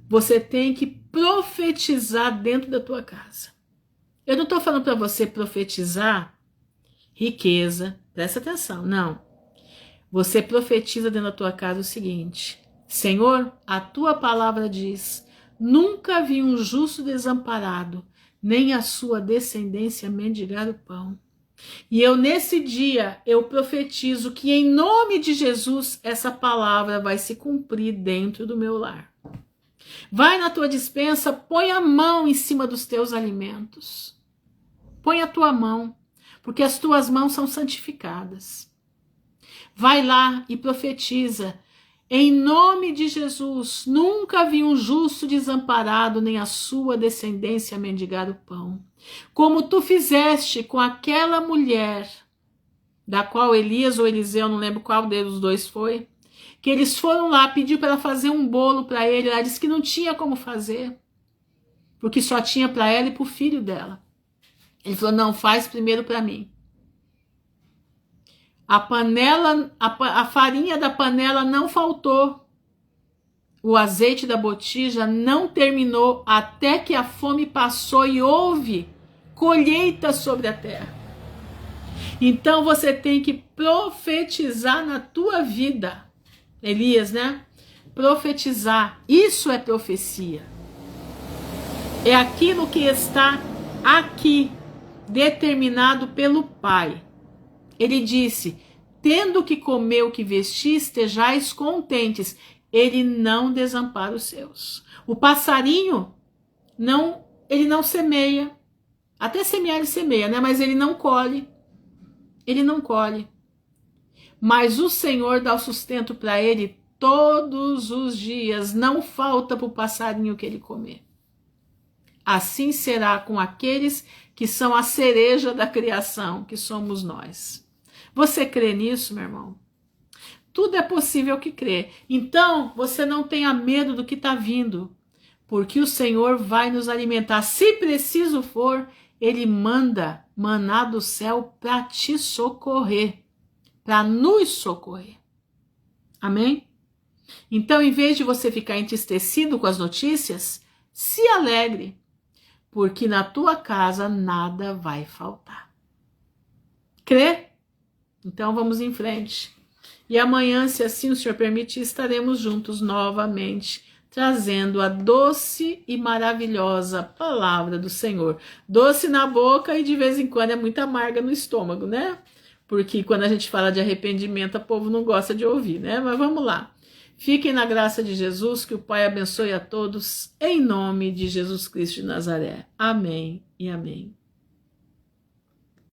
Você tem que profetizar dentro da tua casa. Eu não estou falando para você profetizar riqueza, presta atenção, não. Você profetiza dentro da tua casa o seguinte: Senhor, a tua palavra diz, nunca vi um justo desamparado, nem a sua descendência mendigar o pão. E eu nesse dia, eu profetizo que em nome de Jesus, essa palavra vai se cumprir dentro do meu lar. Vai na tua despensa, põe a mão em cima dos teus alimentos. Põe a tua mão, porque as tuas mãos são santificadas. Vai lá e profetiza. Em nome de Jesus, nunca vi um justo desamparado, nem a sua descendência mendigar o pão. Como tu fizeste com aquela mulher, da qual Elias ou Eliseu, não lembro qual dos dois foi, que eles foram lá, pediu para ela fazer um bolo para ele, ela disse que não tinha como fazer, porque só tinha para ela e para o filho dela. Ele falou, não, faz primeiro para mim. A panela, a farinha da panela não faltou. O azeite da botija não terminou até que a fome passou e houve colheita sobre a terra. Então você tem que profetizar na tua vida. Elias, né? Profetizar. Isso é profecia. É aquilo que está aqui, determinado pelo Pai. Ele disse, tendo que comer o que vestir, estejais contentes. Ele não desampara os seus. O passarinho, ele não semeia. Até semear ele semeia, né? Mas ele não colhe. Ele não colhe. Mas o Senhor dá o sustento para ele todos os dias. Não falta para o passarinho que ele comer. Assim será com aqueles que são a cereja da criação, que somos nós. Você crê nisso, meu irmão? Tudo é possível que crê. Então, você não tenha medo do que está vindo, porque o Senhor vai nos alimentar. Se preciso for, Ele manda maná do céu para te socorrer, para nos socorrer. Amém? Então, em vez de você ficar entristecido com as notícias, se alegre, porque na tua casa nada vai faltar. Crê? Então vamos em frente. E amanhã, se assim o Senhor permitir, estaremos juntos novamente, trazendo a doce e maravilhosa palavra do Senhor. Doce na boca e de vez em quando é muito amarga no estômago, né? Porque quando a gente fala de arrependimento, o povo não gosta de ouvir, né? Mas vamos lá. Fiquem na graça de Jesus, que o Pai abençoe a todos, em nome de Jesus Cristo de Nazaré. Amém e amém.